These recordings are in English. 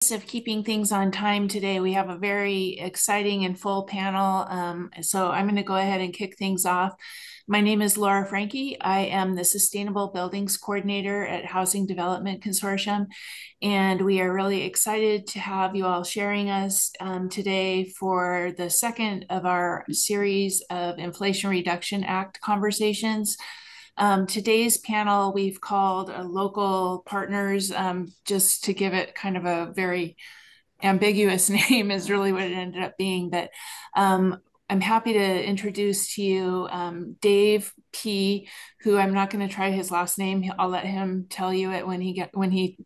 Of keeping things on time today, we have a very exciting and full panel. So I'm going to go ahead and kick things off. My name is Laura Franke. I am the Sustainable Buildings Coordinator at Housing Development Consortium, and we are really excited to have you all sharing us today for the second of our series of Inflation Reduction Act conversations. Today's panel we've called local partners, just to give it kind of a very ambiguous name is really what it ended up being. But I'm happy to introduce to you Dave P., who I'm not going to try his last name. I'll let him tell you it when he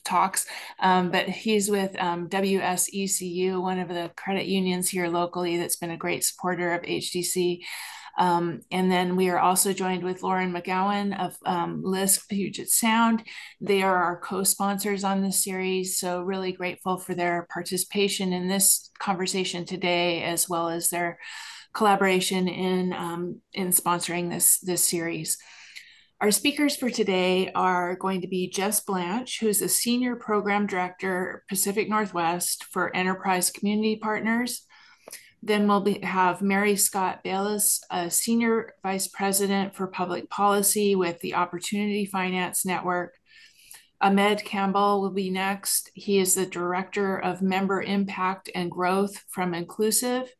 talks. But he's with WSECU, one of the credit unions here locally that's been a great supporter of HDC. And then we are also joined with Lauren McGowan of LISC Puget Sound. They are our co-sponsors on this series, so really grateful for their participation in this conversation today, as well as their collaboration in sponsoring this series. Our speakers for today are going to be Jess Blanche, who's a Senior Program Director, Pacific Northwest for Enterprise Community Partners. Then we'll have Mary Scott Bayless, a Senior Vice President for Public Policy with the Opportunity Finance Network. Ahmed Campbell will be next. He is the Director of Member Impact and Growth from Inclusive.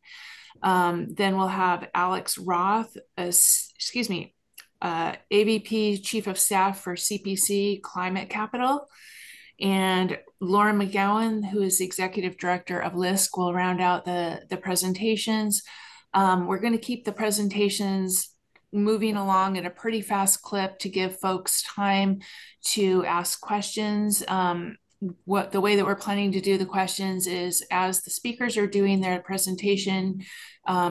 Then we'll have Alex Roth, AVP Chief of Staff for CPC Climate Capital. And Lauren McGowan, who is the Executive Director of LISC, will round out the presentations. We're going to keep the presentations moving along at a pretty fast clip to give folks time to ask questions. The way that we're planning to do the questions is as the speakers are doing their presentation,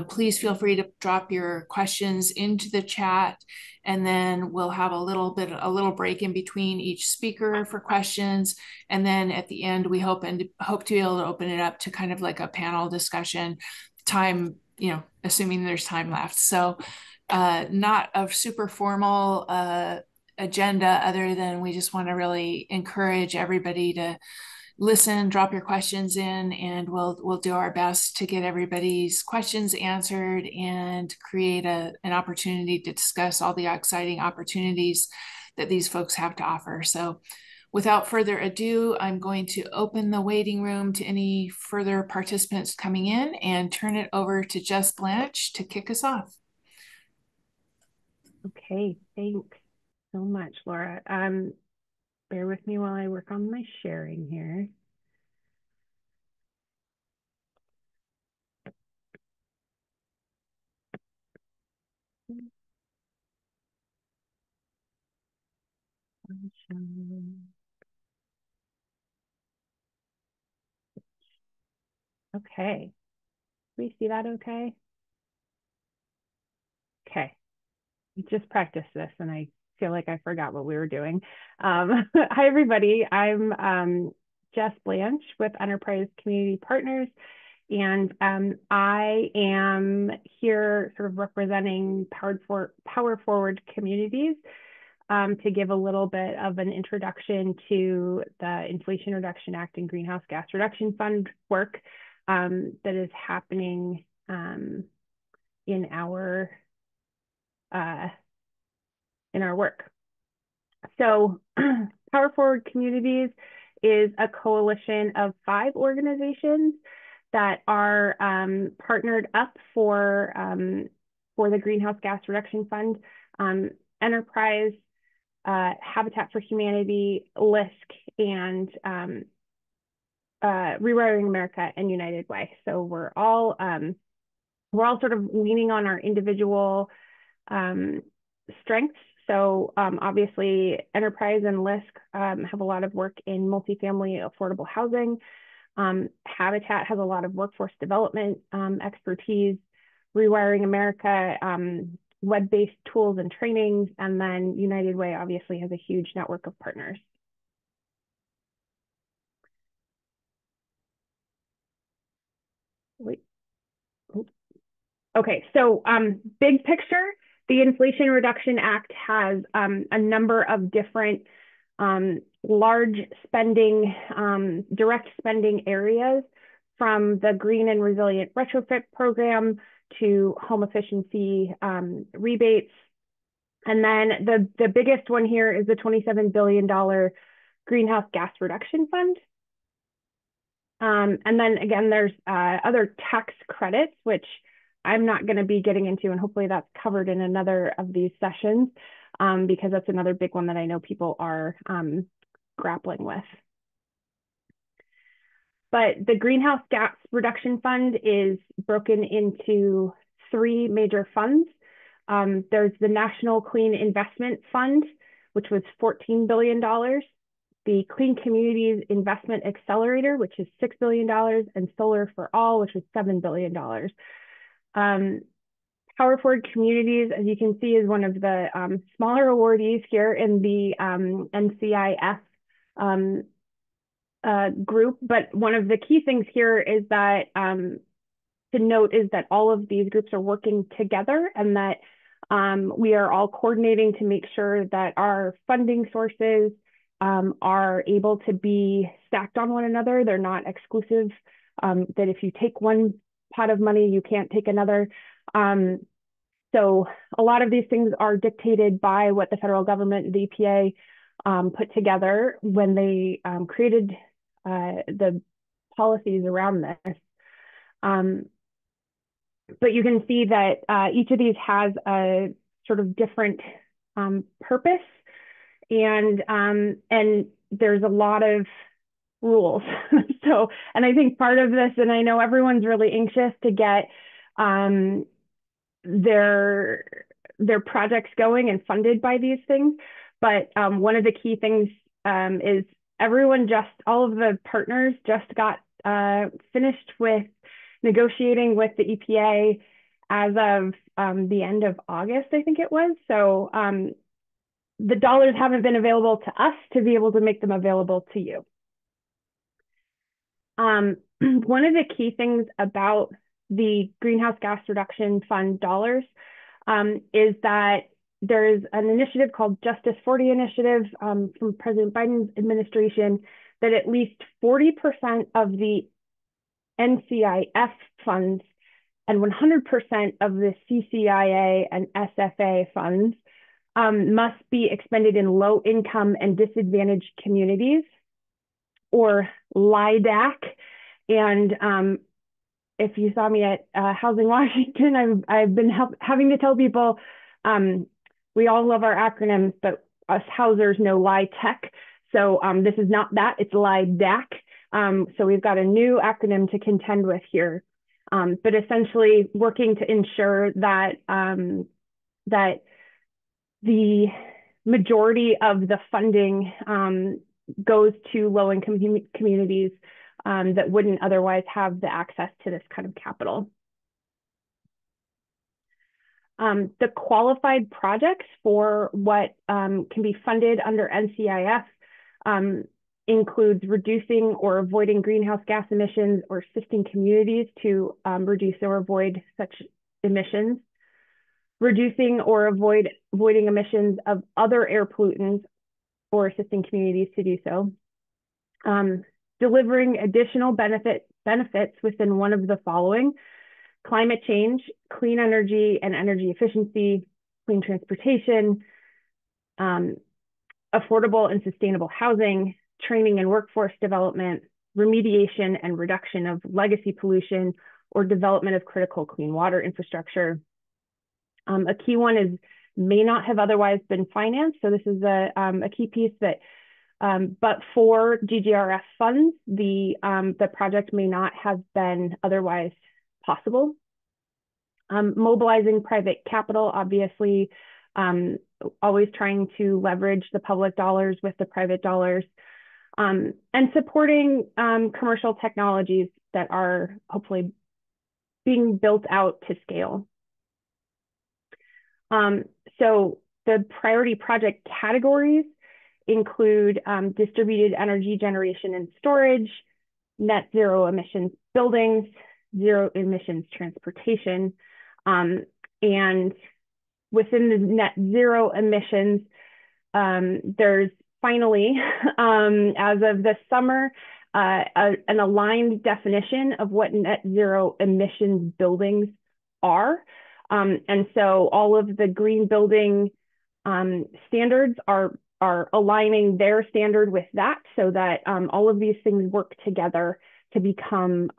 please feel free to drop your questions into the chat, and then we'll have a little break in between each speaker for questions. And then at the end, we hope to be able to open it up to kind of like a panel discussion time, assuming there's time left. So not a super formal agenda, other than we just want to really encourage everybody to listen, drop your questions in, and we'll do our best to get everybody's questions answered and create an opportunity to discuss all the exciting opportunities that these folks have to offer. So without further ado, I'm going to open the waiting room to any further participants coming in and turn it over to Jess Blanche to kick us off. Okay, thanks so much, Laura. Bear with me while I work on my sharing here. Okay, we see that okay? Okay, we just practiced this and I feel like I forgot what we were doing. Hi, everybody. I'm Jess Blanche with Enterprise Community Partners, and I am here sort of representing PowerForward Communities to give a little bit of an introduction to the Inflation Reduction Act and Greenhouse Gas Reduction Fund work that is happening in our work. So PowerForward Communities is a coalition of 5 organizations that are partnered up for the Greenhouse Gas Reduction Fund. Enterprise, Habitat for Humanity, LISC, and Rewiring America and United Way. So we're all sort of leaning on our individual strengths. So obviously Enterprise and LISC have a lot of work in multifamily affordable housing. Habitat has a lot of workforce development expertise. Rewiring America, web-based tools and trainings. And then United Way obviously has a huge network of partners. Okay, so big picture, the Inflation Reduction Act has a number of different large spending, direct spending areas, from the Green and Resilient Retrofit Program to home efficiency rebates. And then the biggest one here is the $27 billion Greenhouse Gas Reduction Fund. And then again, there's other tax credits, which I'm not going to be getting into, and hopefully that's covered in another of these sessions, because that's another big one that I know people are grappling with. But the Greenhouse Gas Reduction Fund is broken into three major funds. There's the National Clean Investment Fund, which was $14 billion. The Clean Communities Investment Accelerator, which is $6 billion, and Solar for All, which was $7 billion. PowerForward Communities, as you can see, is one of the smaller awardees here in the NCIF group. But one of the key things here is that to note is that all of these groups are working together, and that we are all coordinating to make sure that our funding sources are able to be stacked on one another. They're not exclusive, that if you take one pot of money, you can't take another. So a lot of these things are dictated by what the federal government, the EPA, put together when they created the policies around this. But you can see that each of these has a sort of different purpose, and there's a lot of rules. So, and I think part of this, and I know everyone's really anxious to get their projects going and funded by these things. But one of the key things is all of the partners just got finished with negotiating with the EPA as of the end of August, I think it was. So the dollars haven't been available to us to be able to make them available to you. One of the key things about the Greenhouse Gas Reduction Fund dollars is that there's an initiative called Justice 40 Initiative from President Biden's administration, that at least 40% of the NCIF funds and 100% of the CCIA and SFA funds must be expended in low income and disadvantaged communities, or LIDAC. And if you saw me at Housing Washington, I've been having to tell people, we all love our acronyms, but us housers know LITEC. So this is not that, it's LIDAC. So we've got a new acronym to contend with here, but essentially working to ensure that that the majority of the funding goes to low-income communities that wouldn't otherwise have the access to this kind of capital. The qualified projects for what can be funded under NCIF includes reducing or avoiding greenhouse gas emissions, or assisting communities to reduce or avoid such emissions, reducing or avoiding emissions of other air pollutants, or assisting communities to do so, delivering additional benefits within one of the following: climate change, clean energy and energy efficiency, clean transportation, affordable and sustainable housing, training and workforce development, remediation and reduction of legacy pollution, or development of critical clean water infrastructure. A key one is may not have otherwise been financed. So this is a key piece that, but for GGRF funds, the project may not have been otherwise possible. Mobilizing private capital, obviously, always trying to leverage the public dollars with the private dollars, and supporting commercial technologies that are hopefully being built out to scale. So the priority project categories include distributed energy generation and storage, net zero emissions buildings, zero emissions transportation, and within the net zero emissions, there's finally, as of this summer, an aligned definition of what net zero emissions buildings are. And so all of the green building standards are aligning their standard with that, so that all of these things work together to become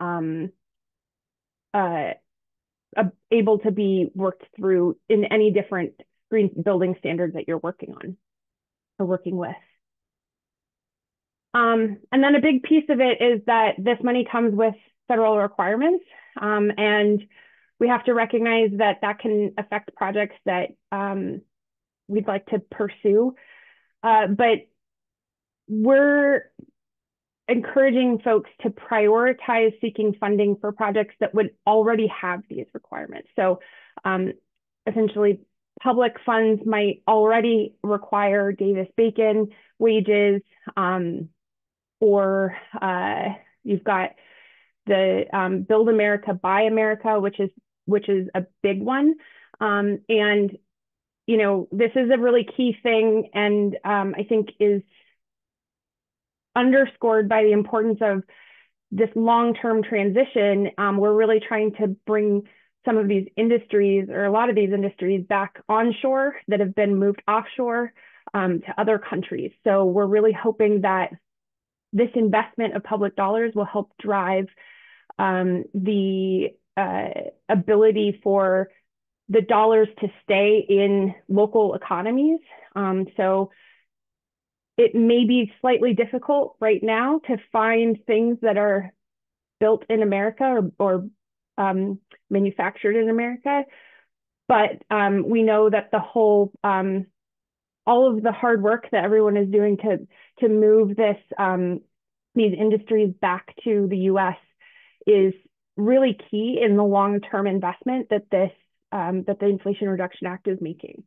able to be worked through in any different green building standards that you're working on or working with. And then a big piece of it is that this money comes with federal requirements, and we have to recognize that that can affect projects that we'd like to pursue. But we're encouraging folks to prioritize seeking funding for projects that would already have these requirements. So essentially, public funds might already require Davis-Bacon wages, or you've got the Build America, Buy America, which is a big one. And you know, this is a really key thing, and I think is underscored by the importance of this long-term transition. We're really trying to bring some of these industries, or a lot of these industries, back onshore that have been moved offshore to other countries. So we're really hoping that this investment of public dollars will help drive the ability for the dollars to stay in local economies. So it may be slightly difficult right now to find things that are built in America or manufactured in America, but we know that the whole all of the hard work that everyone is doing to move these industries back to the U.S. is really key in the long-term investment that that the Inflation Reduction Act is making.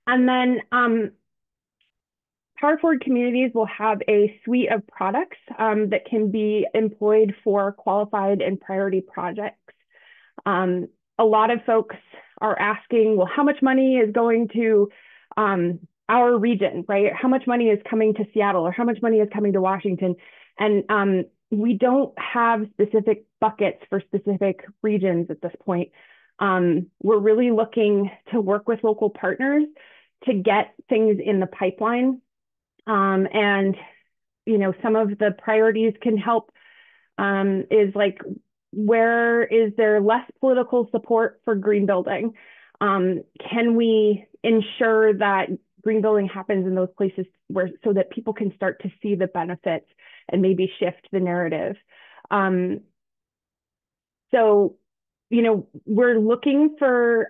And then PowerForward Communities will have a suite of products that can be employed for qualified and priority projects. A lot of folks are asking, well, how much money is going to our region, right? How much money is coming to Seattle, or how much money is coming to Washington? And we don't have specific buckets for specific regions at this point. We're really looking to work with local partners to get things in the pipeline. And, you know, some of the priorities can help is like, where is there less political support for green building? Can we ensure that green building happens in those places so that people can start to see the benefits and maybe shift the narrative? So, you know, we're looking for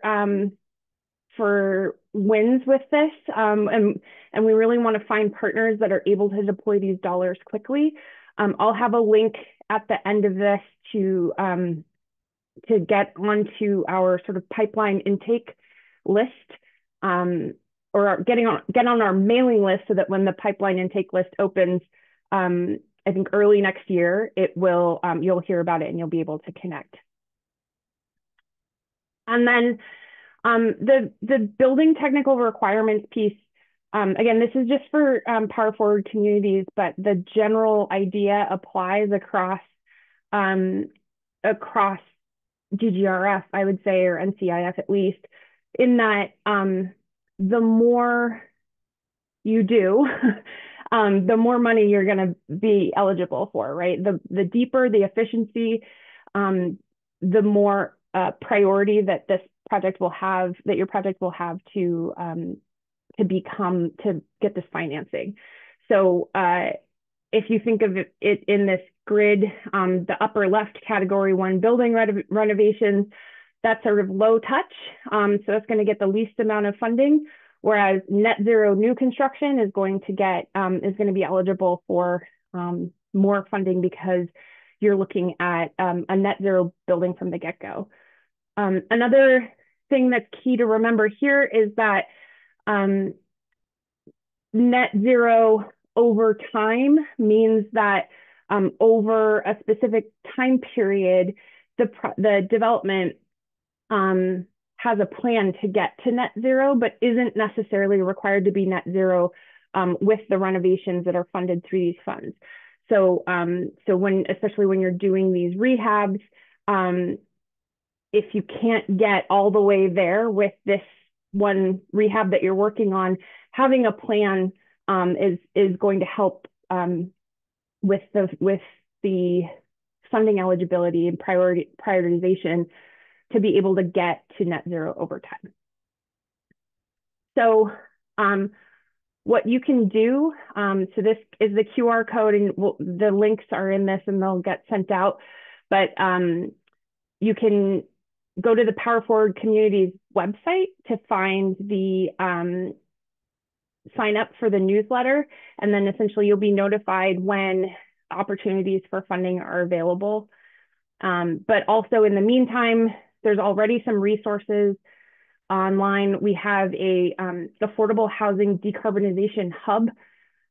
wins with this, and we really want to find partners that are able to deploy these dollars quickly. I'll have a link at the end of this to get onto our sort of pipeline intake list, or get on our mailing list, so that when the pipeline intake list opens, I think early next year, it will you'll hear about it and you'll be able to connect. And then the building technical requirements piece, again, this is just for PowerForward Communities, but the general idea applies across GGRF, I would say, or NCIF at least, in that the more you do, the more money you're going to be eligible for, right? The deeper the efficiency, the more priority that this project will have, that your project will have to get this financing. So if you think of it in this grid, the upper left category 1, building renovations, that's sort of low touch. So that's going to get the least amount of funding, whereas net zero new construction is going to be eligible for more funding, because you're looking at a net zero building from the get-go. Another thing that's key to remember here is that net zero over time means that over a specific time period, the development has a plan to get to net zero, but isn't necessarily required to be net zero with the renovations that are funded through these funds. So, especially when you're doing these rehabs, if you can't get all the way there with this one rehab that you're working on, having a plan is going to help with the funding eligibility and prioritization to be able to get to net zero over time. So what you can do, so this is the QR code, and the links are in this and they'll get sent out, but you can go to the PowerForward Communities website to find the sign up for the newsletter, and then essentially you'll be notified when opportunities for funding are available. But also in the meantime, there's already some resources online. We have a affordable housing decarbonization hub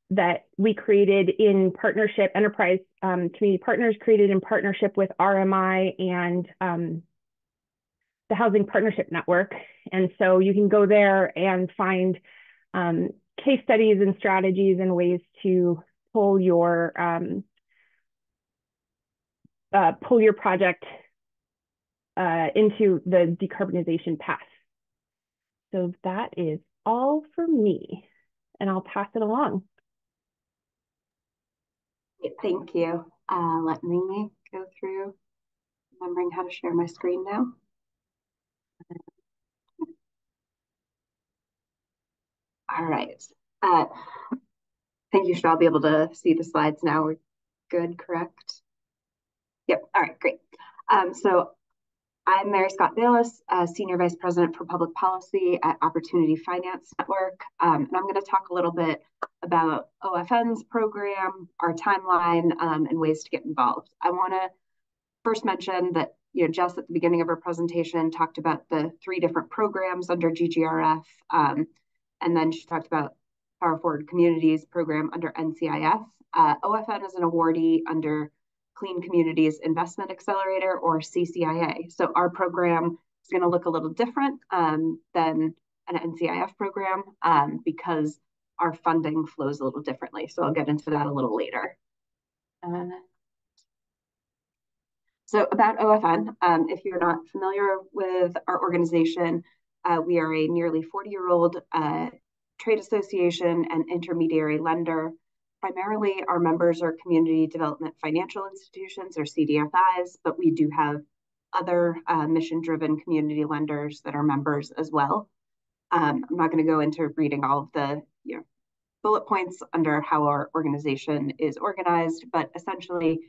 that we created in partnership, Enterprise Community Partners created in partnership with RMI and the Housing Partnership Network. And so you can go there and find case studies and strategies and ways to pull your project into the decarbonization path. So that is all for me, and I'll pass it along. Thank you. Let me go through remembering how to share my screen now. All right. Think you should all be able to see the slides now. We're good, correct? Yep. All right, great. So I'm Mary Scott Bayless, Senior Vice President for Public Policy at Opportunity Finance Network. And I'm going to talk a little bit about OFN's program, our timeline, and ways to get involved. I want to first mention that Jess at the beginning of her presentation talked about the 3 different programs under GGRF, and then she talked about PowerForward Communities program under NCIF. OFN is an awardee under Clean Communities Investment Accelerator, or CCIA. So our program is going to look a little different than an NCIF program because our funding flows a little differently. So I'll get into that a little later. So about OFN, if you're not familiar with our organization, we are a nearly 40-year-old trade association and intermediary lender. Primarily, our members are community development financial institutions, or CDFIs, but we do have other mission-driven community lenders that are members as well. I'm not going to go into reading all of the bullet points under how our organization is organized, but essentially,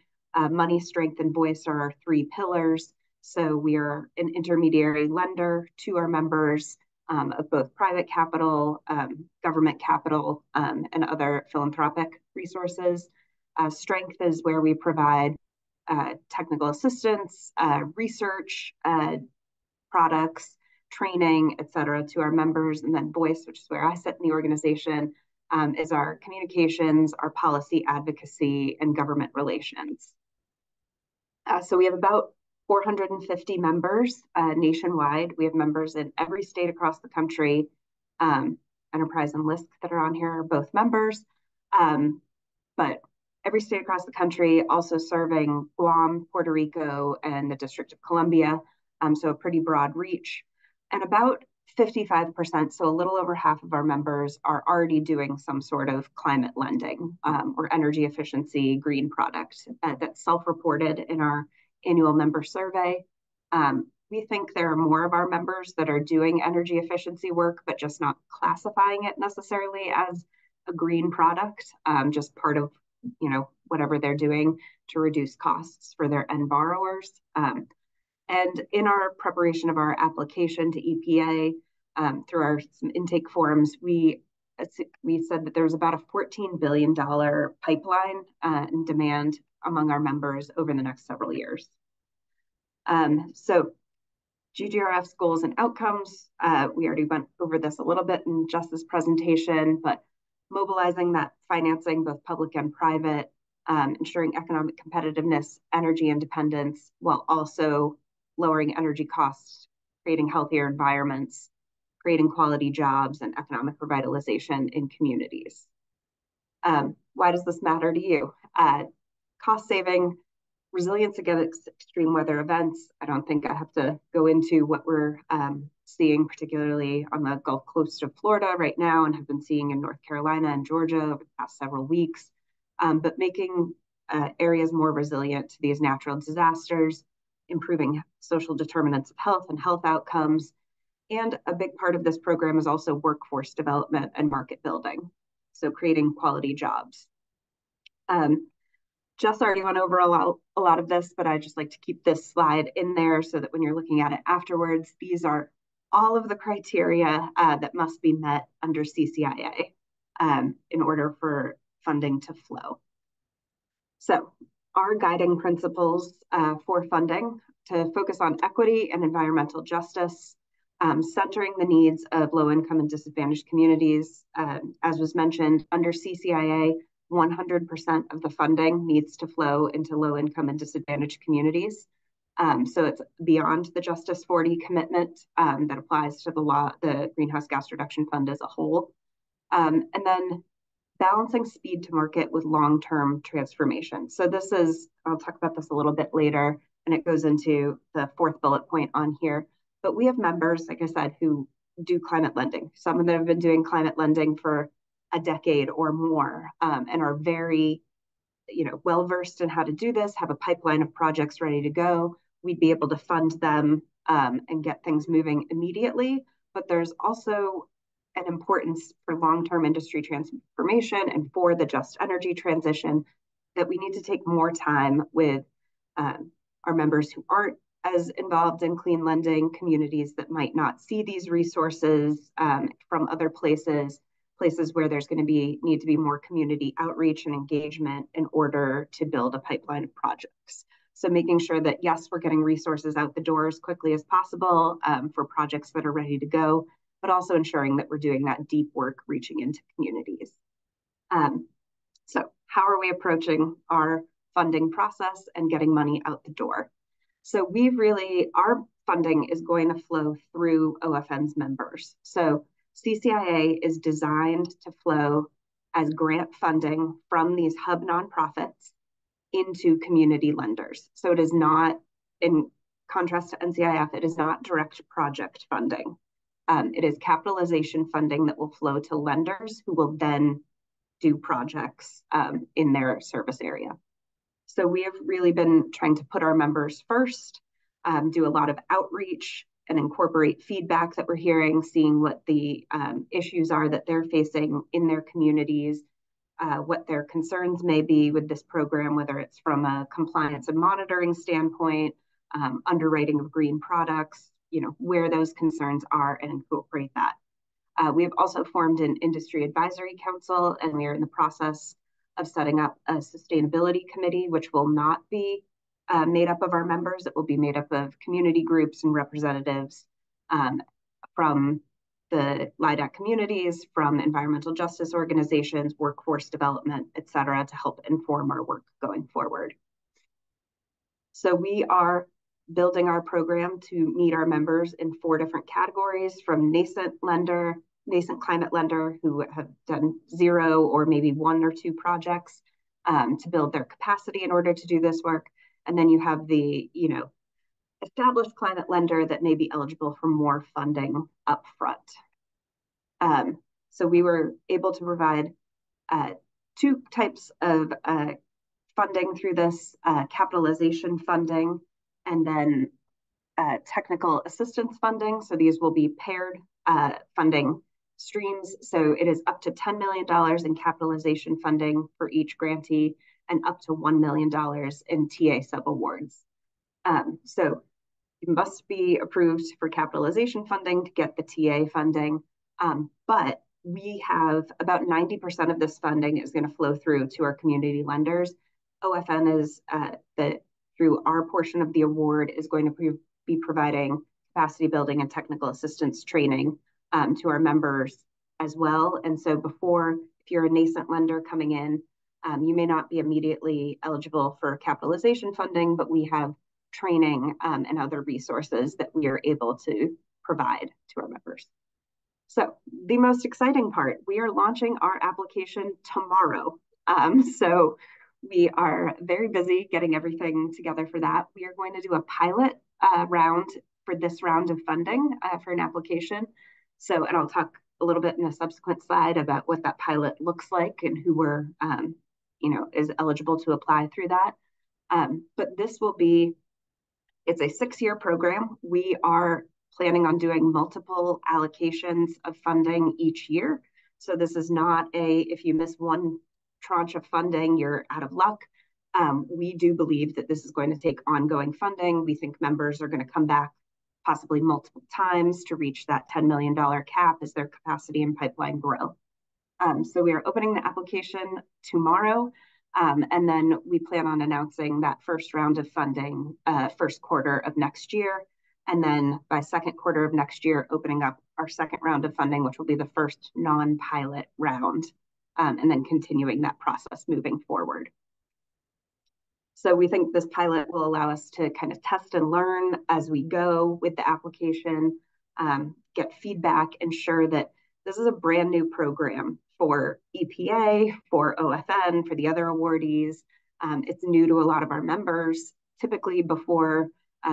money, strength, and voice are our 3 pillars. So we are an intermediary lender to our members of both private capital, government capital, and other philanthropic resources. Strength is where we provide technical assistance, research, products, training, et cetera, to our members. And then voice, which is where I sit in the organization, is our communications, our policy advocacy, and government relations. So we have about 450 members nationwide. We have members in every state across the country. Enterprise and LISC that are on here are both members, but every state across the country, also serving Guam, Puerto Rico, and the District of Columbia. So a pretty broad reach. And about 55%, so a little over half of our members, are already doing some sort of climate lending or energy efficiency green product that's self-reported in our annual member survey. We think there are more of our members that are doing energy efficiency work, but just not classifying it necessarily as a green product, just part of whatesome they're doing to reduce costs for their end borrowers. And in our preparation of our application to EPA, through some intake forms, we said that there's about a $14 billion pipeline in demand among our members over the next several years. So GGRF's goals and outcomes, we already went over this a little bit in Jess's presentation, but mobilizing that financing, both public and private, ensuring economic competitiveness, energy independence, while also lowering energy costs creating healthier environments, creating quality jobs, and economic revitalization in communities. Why does this matter to you? Cost saving, resilience against extreme weather events. I don't think I have to go into what we're seeing, particularly on the Gulf Coast of Florida right now, and have been seeing in North Carolina and Georgia over the past several weeks. But making areas more resilient to these natural disasters, improving social determinants of health and health outcomes. And a big part of this program is also workforce development and market building, so creating quality jobs. Jess already went over a lot of this, but I just like to keep this slide in there so that when you're looking at it afterwards, these are all of the criteria that must be met under CCIA in order for funding to flow. So our guiding principles for funding to focus on equity and environmental justice, centering the needs of low-income and disadvantaged communities. As was mentioned, under CCIA, 100% of the funding needs to flow into low-income and disadvantaged communities. So it's beyond the Justice 40 commitment that applies to the Greenhouse Gas Reduction Fund as a whole. And then balancing speed to market with long-term transformation. So this is, I'll talk about this a little bit later, and it goes into the fourth bullet point on here. But we have members, like I said, who do climate lending. Some of them have been doing climate lending for a decade or more, and are very, well-versed in how to do this, have a pipeline of projects ready to go. We'd be able to fund them and get things moving immediately. But there's also an importance for long-term industry transformation and for the just energy transition that we need to take more time with our members who aren't as involved in clean lending, communities that might not see these resources from other places where there's going to need to be more community outreach and engagement in order to build a pipeline of projects. So making sure that, yes, we're getting resources out the door as quickly as possible for projects that are ready to go, but also ensuring that we're doing that deep work reaching into communities. So how are we approaching our funding process and getting money out the door? So our funding is going to flow through OFN's members. So CCIA is designed to flow as grant funding from these hub nonprofits into community lenders. So it is not, in contrast to NCIF, it is not direct project funding. It is capitalization funding that will flow to lenders who will then do projects in their service area. So we have really been trying to put our members first, do a lot of outreach and incorporate feedback that we're hearing, seeing what the issues are that they're facing in their communities, what their concerns may be with this program, whether it's from a compliance and monitoring standpoint, underwriting of green products, where those concerns are, and incorporate that. We have also formed an industry advisory council, and we are in the process of setting up a sustainability committee, which will not be made up of our members. It will be made up of community groups and representatives from the LIDAC communities, from environmental justice organizations, workforce development, et cetera, to help inform our work going forward. So we are building our program to meet our members in 4 different categories, from nascent climate lender who have done 0 or maybe 1 or 2 projects to build their capacity in order to do this work. And then you have the, established climate lender that may be eligible for more funding up front. So we were able to provide 2 types of funding through this, capitalization funding and then technical assistance funding. So these will be paired funding streams. So it is up to $10 million in capitalization funding for each grantee and up to $1 million in TA subawards. So you must be approved for capitalization funding to get the TA funding. But we have about 90% of this funding is going to flow through to our community lenders. OFN is through our portion of the award is going to be providing capacity building and technical assistance training to our members as well. And so if you're a nascent lender coming in, you may not be immediately eligible for capitalization funding, but we have training, and other resources that we are able to provide to our members. So the most exciting part, we are launching our application tomorrow. So we are very busy getting everything together for that. We are going to do a pilot round for this round of funding for an application. So, and I'll talk a little bit in a subsequent slide about what that pilot looks like and who we're, is eligible to apply through that. But this will be, it's a 6-year program. We are planning on doing multiple allocations of funding each year. So this is not if you miss one tranche of funding, you're out of luck. We do believe that this is going to take ongoing funding. We think members are going to come back possibly multiple times to reach that $10 million cap as their capacity and pipeline grow. So we are opening the application tomorrow. And then we plan on announcing that first round of funding first quarter of next year. And then by second quarter of next year, opening up our second round of funding, which will be the first non-pilot round, and then continuing that process moving forward. So we think this pilot will allow us to kind of test and learn as we go with the application, get feedback, ensure that this is a brand new program for EPA, for OFN, for the other awardees. It's new to a lot of our members. Typically before,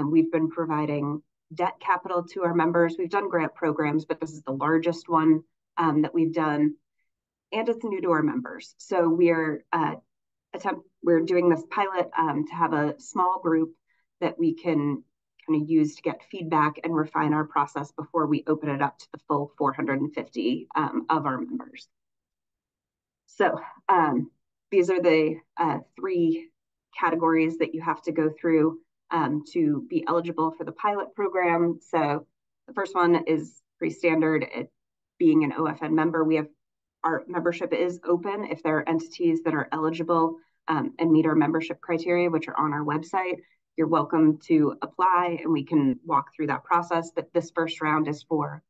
we've been providing debt capital to our members. We've done grant programs, but this is the largest one that we've done, and it's new to our members. So we're doing this pilot to have a small group that we can kind of use to get feedback and refine our process before we open it up to the full 450 of our members. So these are the 3 categories that you have to go through to be eligible for the pilot program. So the first one is pretty standard. Being an OFN member, our membership is open. If there are entities that are eligible and meet our membership criteria, which are on our website, you're welcome to apply and we can walk through that process. But this first round is for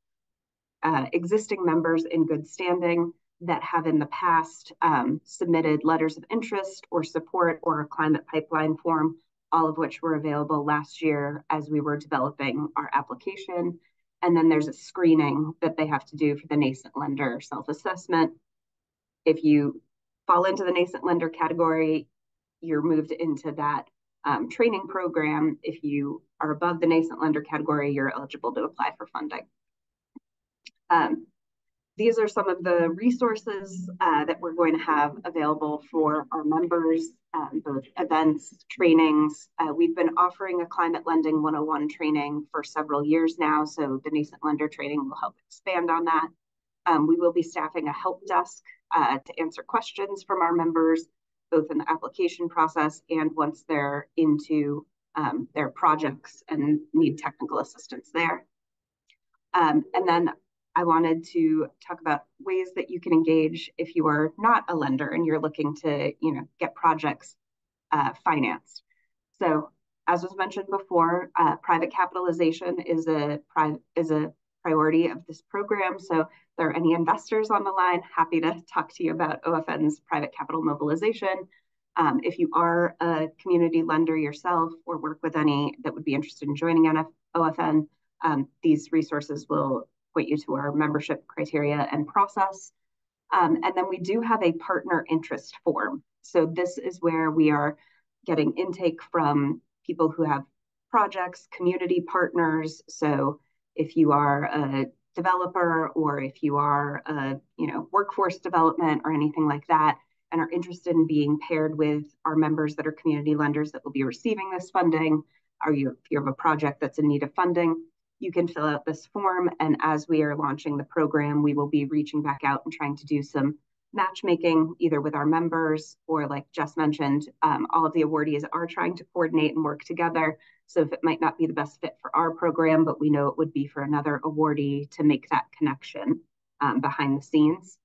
existing members in good standing that have in the past submitted letters of interest or support or a climate pipeline form, all of which were available last year as we were developing our application. And then there's a screening that they have to do for the nascent lender self-assessment. If you fall into the nascent lender category, you're moved into that training program. If you are above the nascent lender category, you're eligible to apply for funding. These are some of the resources that we're going to have available for our members, both events, trainings. We've been offering a Climate Lending 101 training for several years now, so the nascent lender training will help expand on that. We will be staffing a help desk to answer questions from our members, both in the application process and once they're into their projects and need technical assistance there. And then I wanted to talk about ways that you can engage if you are not a lender and you're looking to, get projects financed. So as was mentioned before, private capitalization is a priority of this program. So if there are any investors on the line, happy to talk to you about OFN's private capital mobilization. If you are a community lender yourself or work with any that would be interested in joining OFN, these resources will point you to our membership criteria and process. And then we do have a partner interest form. So this is where we are getting intake from people who have projects, community partners. So if you are a developer or if you are a workforce development or anything like that, and are interested in being paired with our members that are community lenders that will be receiving this funding, if you have a project that's in need of funding, you can fill out this form. And as we are launching the program, we will be reaching back out and trying to do some matchmaking, either with our members or, like Jess mentioned, all of the awardees are trying to coordinate and work together. So if it might not be the best fit for our program, but we know it would be for another awardee, to make that connection behind the scenes.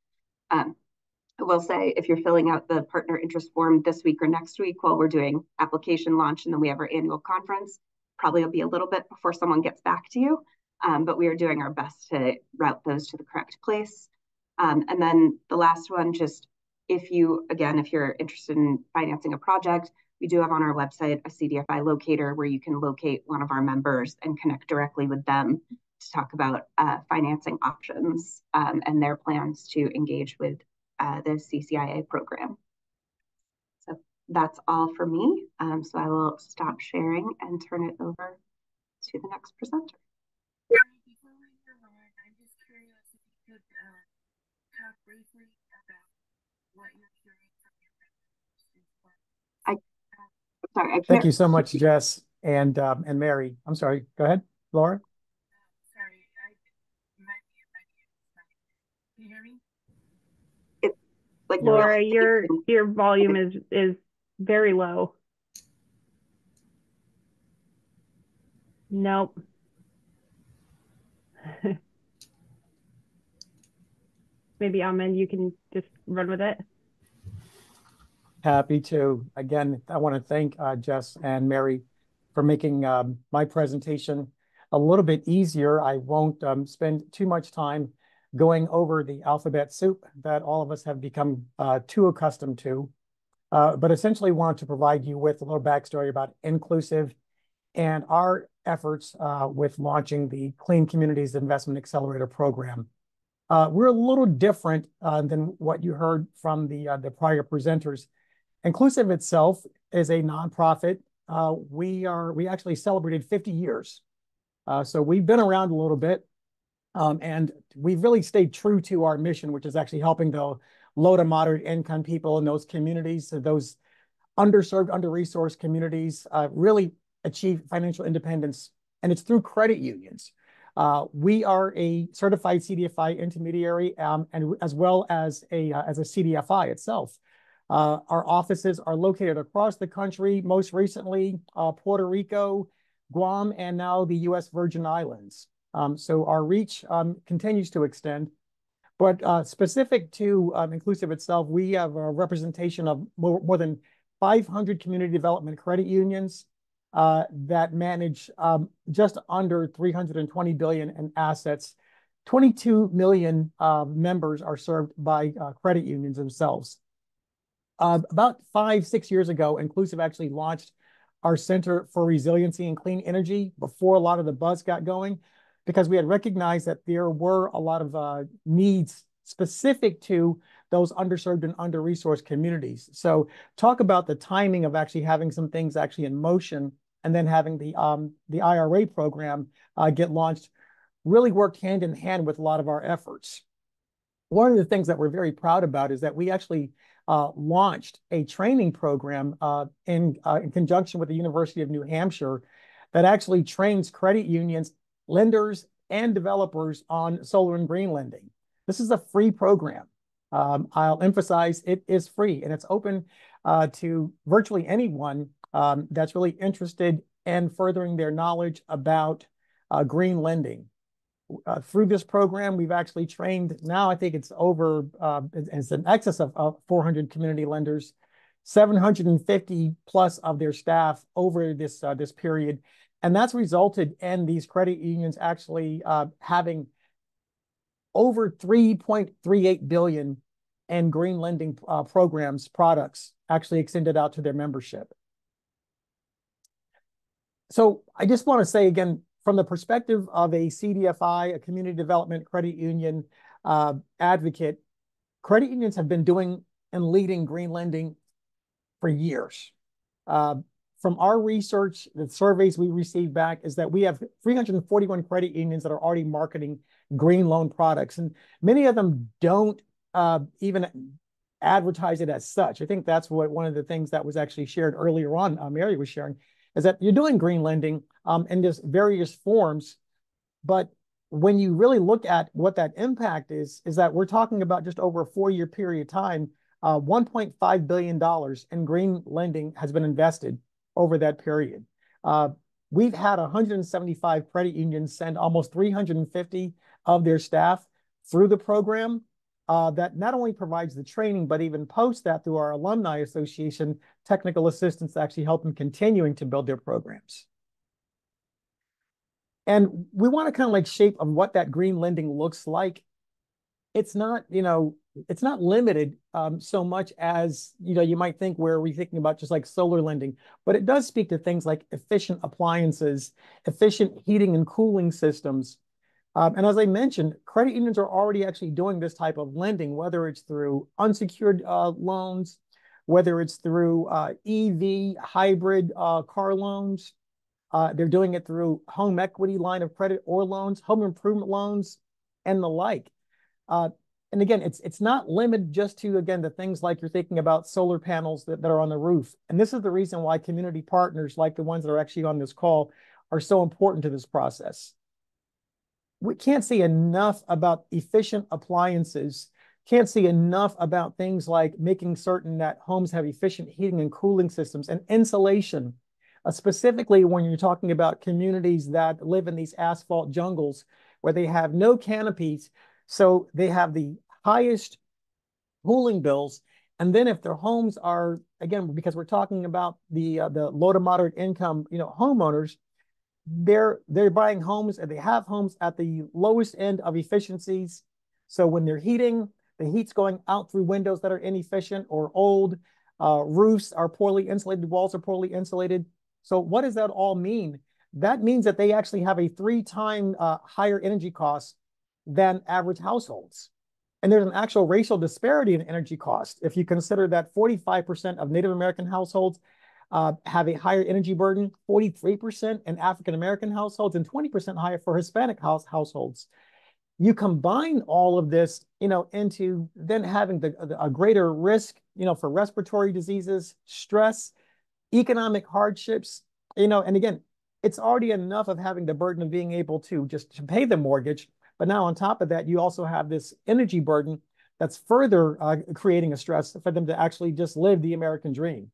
I will say, if you're filling out the partner interest form this week or next week while we're doing application launch and then we have our annual conference, probably will be a little bit before someone gets back to you, but we are doing our best to route those to the correct place. And then the last one, just if you're interested in financing a project, we do have on our website a CDFI locator where you can locate one of our members and connect directly with them to talk about financing options and their plans to engage with the CCIA program. So that's all for me. So I will stop sharing and turn it over to the next presenter. Before we move on, I'm just curious if you could talk briefly about what you're hearing from your members. Sorry, I can't. Thank you so much, Jess and Mary. I'm sorry. Go ahead, Laura. Sorry, can you hear me? It's like Laura, your volume is very low. Nope. Maybe Ahmed, you can just run with it. Happy to. Again, I want to thank Jess and Mary for making my presentation a little bit easier. I won't spend too much time going over the alphabet soup that all of us have become too accustomed to, but essentially want to provide you with a little backstory about Inclusive and our efforts with launching the Clean Communities Investment Accelerator program. We're a little different than what you heard from the prior presenters. Inclusive itself is a nonprofit. We actually celebrated 50 years. So we've been around a little bit, and we've really stayed true to our mission, which is actually helping the low to moderate income people in those communities, those underserved, under-resourced communities, really achieve financial independence, and it's through credit unions. We are a certified CDFI intermediary, and as well as a CDFI itself. Our offices are located across the country, most recently Puerto Rico, Guam, and now the U.S. Virgin Islands. So our reach continues to extend. But specific to Inclusive itself, we have a representation of more than 500 community development credit unions that manage just under $320 billion in assets. 22 million members are served by credit unions themselves. About 5-6 years ago, Inclusive actually launched our Center for Resiliency and Clean Energy before a lot of the buzz got going, because we had recognized that there were a lot of needs specific to those underserved and under-resourced communities. So talk about the timing of actually having some things actually in motion, and then having the IRA program get launched really worked hand in hand with a lot of our efforts. One of the things that we're very proud about is that we actually launched a training program in conjunction with the University of New Hampshire that actually trains credit unions, lenders, and developers on solar and green lending. This is a free program. I'll emphasize it is free, and it's open to virtually anyone that's really interested in furthering their knowledge about green lending. Through this program, we've actually trained, now I think it's over, it's in excess of 400 community lenders, 750 plus of their staff over this period. And that's resulted in these credit unions actually having over $3.38 billion in green lending programs, products actually extended out to their membership. So I just want to say again, from the perspective of a CDFI, a community development credit union advocate, credit unions have been doing and leading green lending for years. From our research, the surveys we received back is that we have 341 credit unions that are already marketing green loan products. And many of them don't even advertise it as such. I think that's what one of the things that was actually shared earlier on, Mary was sharing, is that you're doing green lending in just various forms. But when you really look at what that impact is that we're talking about just over a 4-year period of time, $1.5 billion in green lending has been invested over that period. We've had 175 credit unions send almost 350 of their staff through the program that not only provides the training, but even post that through our alumni association, technical assistance to actually help them continuing to build their programs. And we want to kind of like shape of what that green lending looks like. it's not, it's not limited so much as, you might think where we're thinking about just like solar lending, but it does speak to things like efficient appliances, efficient heating and cooling systems. And as I mentioned, credit unions are already actually doing this type of lending, whether it's through unsecured loans, whether it's through EV hybrid car loans. They're doing it through home equity line of credit or loans, home improvement loans, and the like. And again, it's not limited just to, again, the things like you're thinking about solar panels that are on the roof. And this is the reason why community partners like the ones that are actually on this call are so important to this process. We can't say enough about efficient appliances, can't say enough about things like making certain that homes have efficient heating and cooling systems and insulation, specifically when you're talking about communities that live in these asphalt jungles where they have no canopies. So they have the highest cooling bills. And then if their homes are, again, because we're talking about the low to moderate income, homeowners, they're buying homes and they have homes at the lowest end of efficiencies. So when they're heating, the heat's going out through windows that are inefficient or old, roofs are poorly insulated, walls are poorly insulated. So what does that all mean? That means that they actually have a 3-time higher energy cost than average households. And there's an actual racial disparity in energy cost. If you consider that 45% of Native American households have a higher energy burden, 43% in African-American households, and 20% higher for Hispanic households. You combine all of this, into then having a greater risk, for respiratory diseases, stress, economic hardships, and again, it's already enough of having the burden of being able to just to pay the mortgage. But now on top of that, you also have this energy burden that's further creating a stress for them to actually just live the American dream.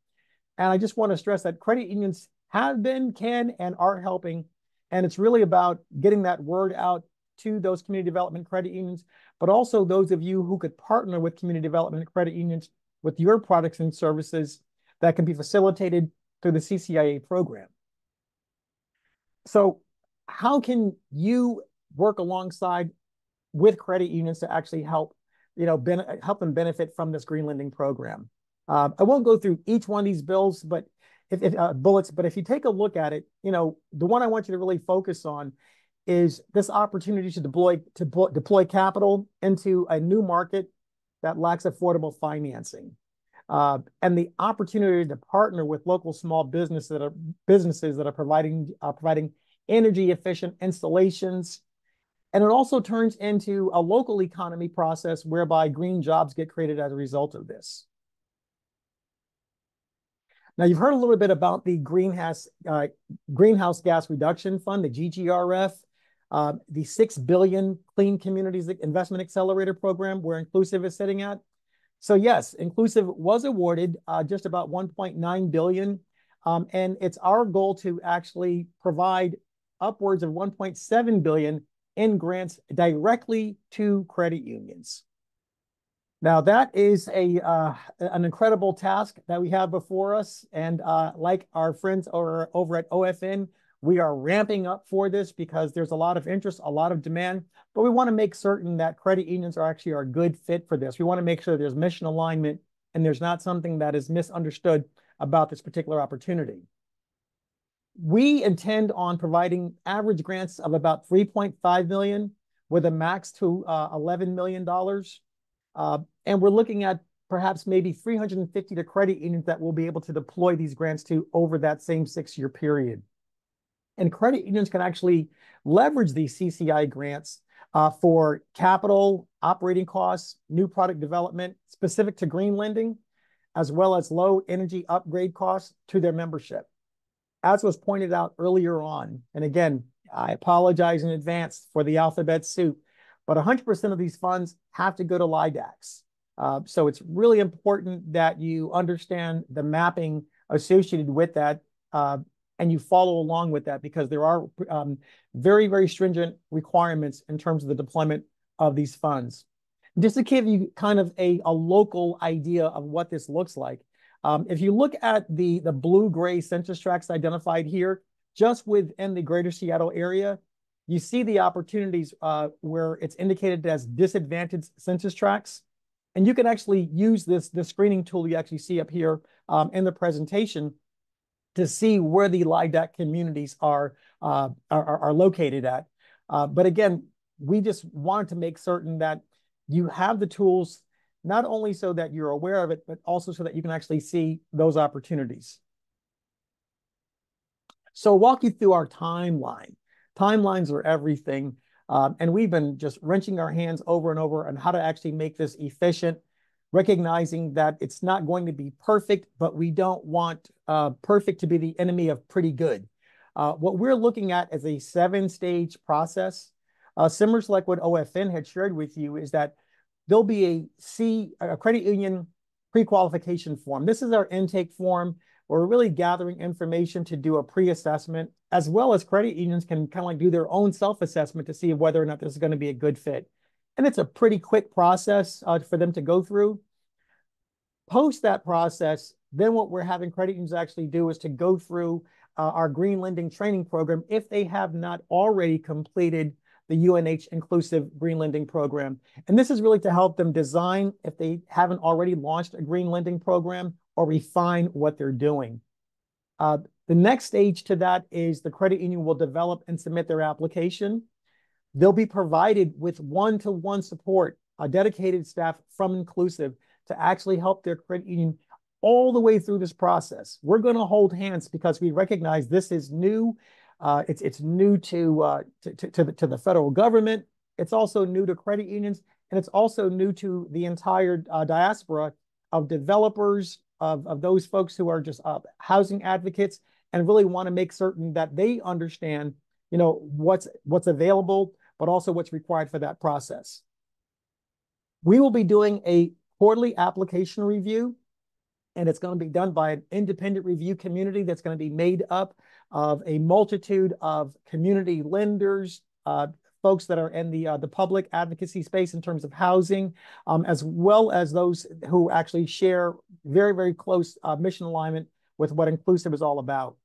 And I just want to stress that credit unions have been, can, and are helping. And it's really about getting that word out to those community development credit unions, but also those of you who could partner with community development credit unions with your products and services that can be facilitated through the CCIA program. So how can you work alongside with credit unions to actually help, help them benefit from this green lending program? I won't go through each one of these bills, but bullets. But if you take a look at it, the one I want you to really focus on is this opportunity to deploy capital into a new market that lacks affordable financing, and the opportunity to partner with local small businesses that are providing energy efficient installations. And it also turns into a local economy process whereby green jobs get created as a result of this. Now, you've heard a little bit about the Greenhouse Gas Reduction Fund, the GGRF, the $6 billion Clean Communities Investment Accelerator program where Inclusive is sitting at. So yes, Inclusive was awarded just about $1.9 billion. And it's our goal to actually provide upwards of $1.7 billion in grants directly to credit unions. Now, that is an incredible task that we have before us. And like our friends over at OFN, we are ramping up for this because there's a lot of interest, a lot of demand, but we want to make certain that credit unions are actually a good fit for this. We want to make sure there's mission alignment and there's not something that is misunderstood about this particular opportunity. We intend on providing average grants of about $3.5 million with a max to $11 million. And we're looking at perhaps maybe 350 to credit unions that will be able to deploy these grants to over that same 6-year period. And credit unions can actually leverage these CCI grants for capital, operating costs, new product development specific to green lending, as well as low energy upgrade costs to their membership. As was pointed out earlier on, and again, I apologize in advance for the alphabet soup, but 100% of these funds have to go to LIDACs. So it's really important that you understand the mapping associated with that and you follow along with that because there are very, very stringent requirements in terms of the deployment of these funds. Just to give you kind of a local idea of what this looks like, if you look at the blue-gray census tracts identified here, just within the greater Seattle area, you see the opportunities where it's indicated as disadvantaged census tracts. And you can actually use this screening tool you actually see up here in the presentation to see where the LIDAC communities are located at. But again, we just wanted to make certain that you have the tools, not only so that you're aware of it, but also so that you can actually see those opportunities. So I'll walk you through our timeline. Timelines are everything. And we've been just wrenching our hands over and over on how to actually make this efficient, recognizing that it's not going to be perfect, but we don't want perfect to be the enemy of pretty good. What we're looking at is a 7-stage process. Similar to like what OFN had shared with you, is that there'll be a credit union pre-qualification form. This is our intake form. We're really gathering information to do a pre-assessment, as well as credit unions can kind of like do their own self-assessment to see whether or not this is going to be a good fit. And it's a pretty quick process for them to go through. Post that process, then what we're having credit unions actually do is to go through our green lending training program if they have not already completed the UNH inclusive green lending program. And this is really to help them design, if they haven't already launched a green lending program, or refine what they're doing. The next stage to that is the credit union will develop and submit their application. They'll be provided with one-to-one support, a dedicated staff from Inclusive to actually help their credit union all the way through this process. We're going to hold hands because we recognize this is new. It's new to the federal government. It's also new to credit unions, and it's also new to the entire diaspora of developers, of those folks who are just housing advocates, and really want to make certain that they understand, you know, what's available, but also what's required for that process. We will be doing a quarterly application review, and it's going to be done by an independent review community that's going to be made up of a multitude of community lenders, folks that are in the public advocacy space in terms of housing, as well as those who actually share very, very close mission alignment with what Inclusive is all about.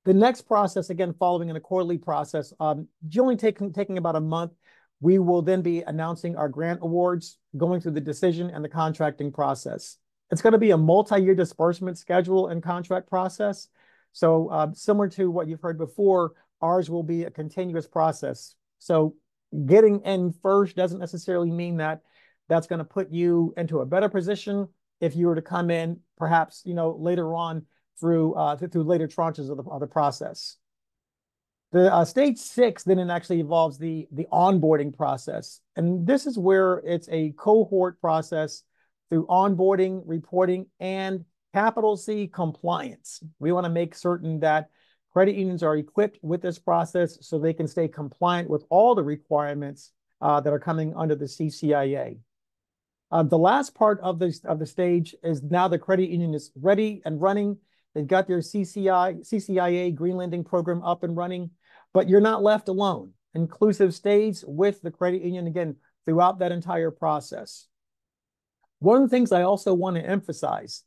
The next process, again, following in a quarterly process, generally taking about a month, we will then be announcing our grant awards, going through the decision and the contracting process. It's going to be a multi-year disbursement schedule and contract process. So similar to what you've heard before, ours will be a continuous process. So getting in first doesn't necessarily mean that that's going to put you into a better position if you were to come in perhaps, you know, later on through later tranches of the process. The stage 6 then it actually involves the onboarding process. And this is where it's a cohort process through onboarding, reporting, and capital C compliance. We want to make certain that credit unions are equipped with this process so they can stay compliant with all the requirements that are coming under the CCIA. The last part of the stage is now the credit union is ready and running. They've got their CCIA green lending program up and running, but you're not left alone. Inclusive stays with the credit union again throughout that entire process. One of the things I also want to emphasize,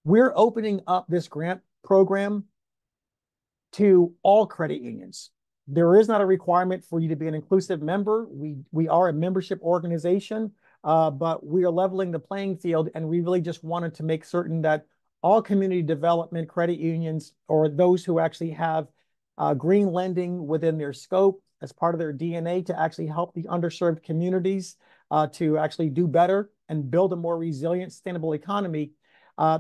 we're opening up this grant program to all credit unions. There is not a requirement for you to be an Inclusive member. We are a membership organization, but we are leveling the playing field, and we really just wanted to make certain that all community development credit unions, or those who actually have green lending within their scope as part of their DNA to actually help the underserved communities to actually do better and build a more resilient, sustainable economy,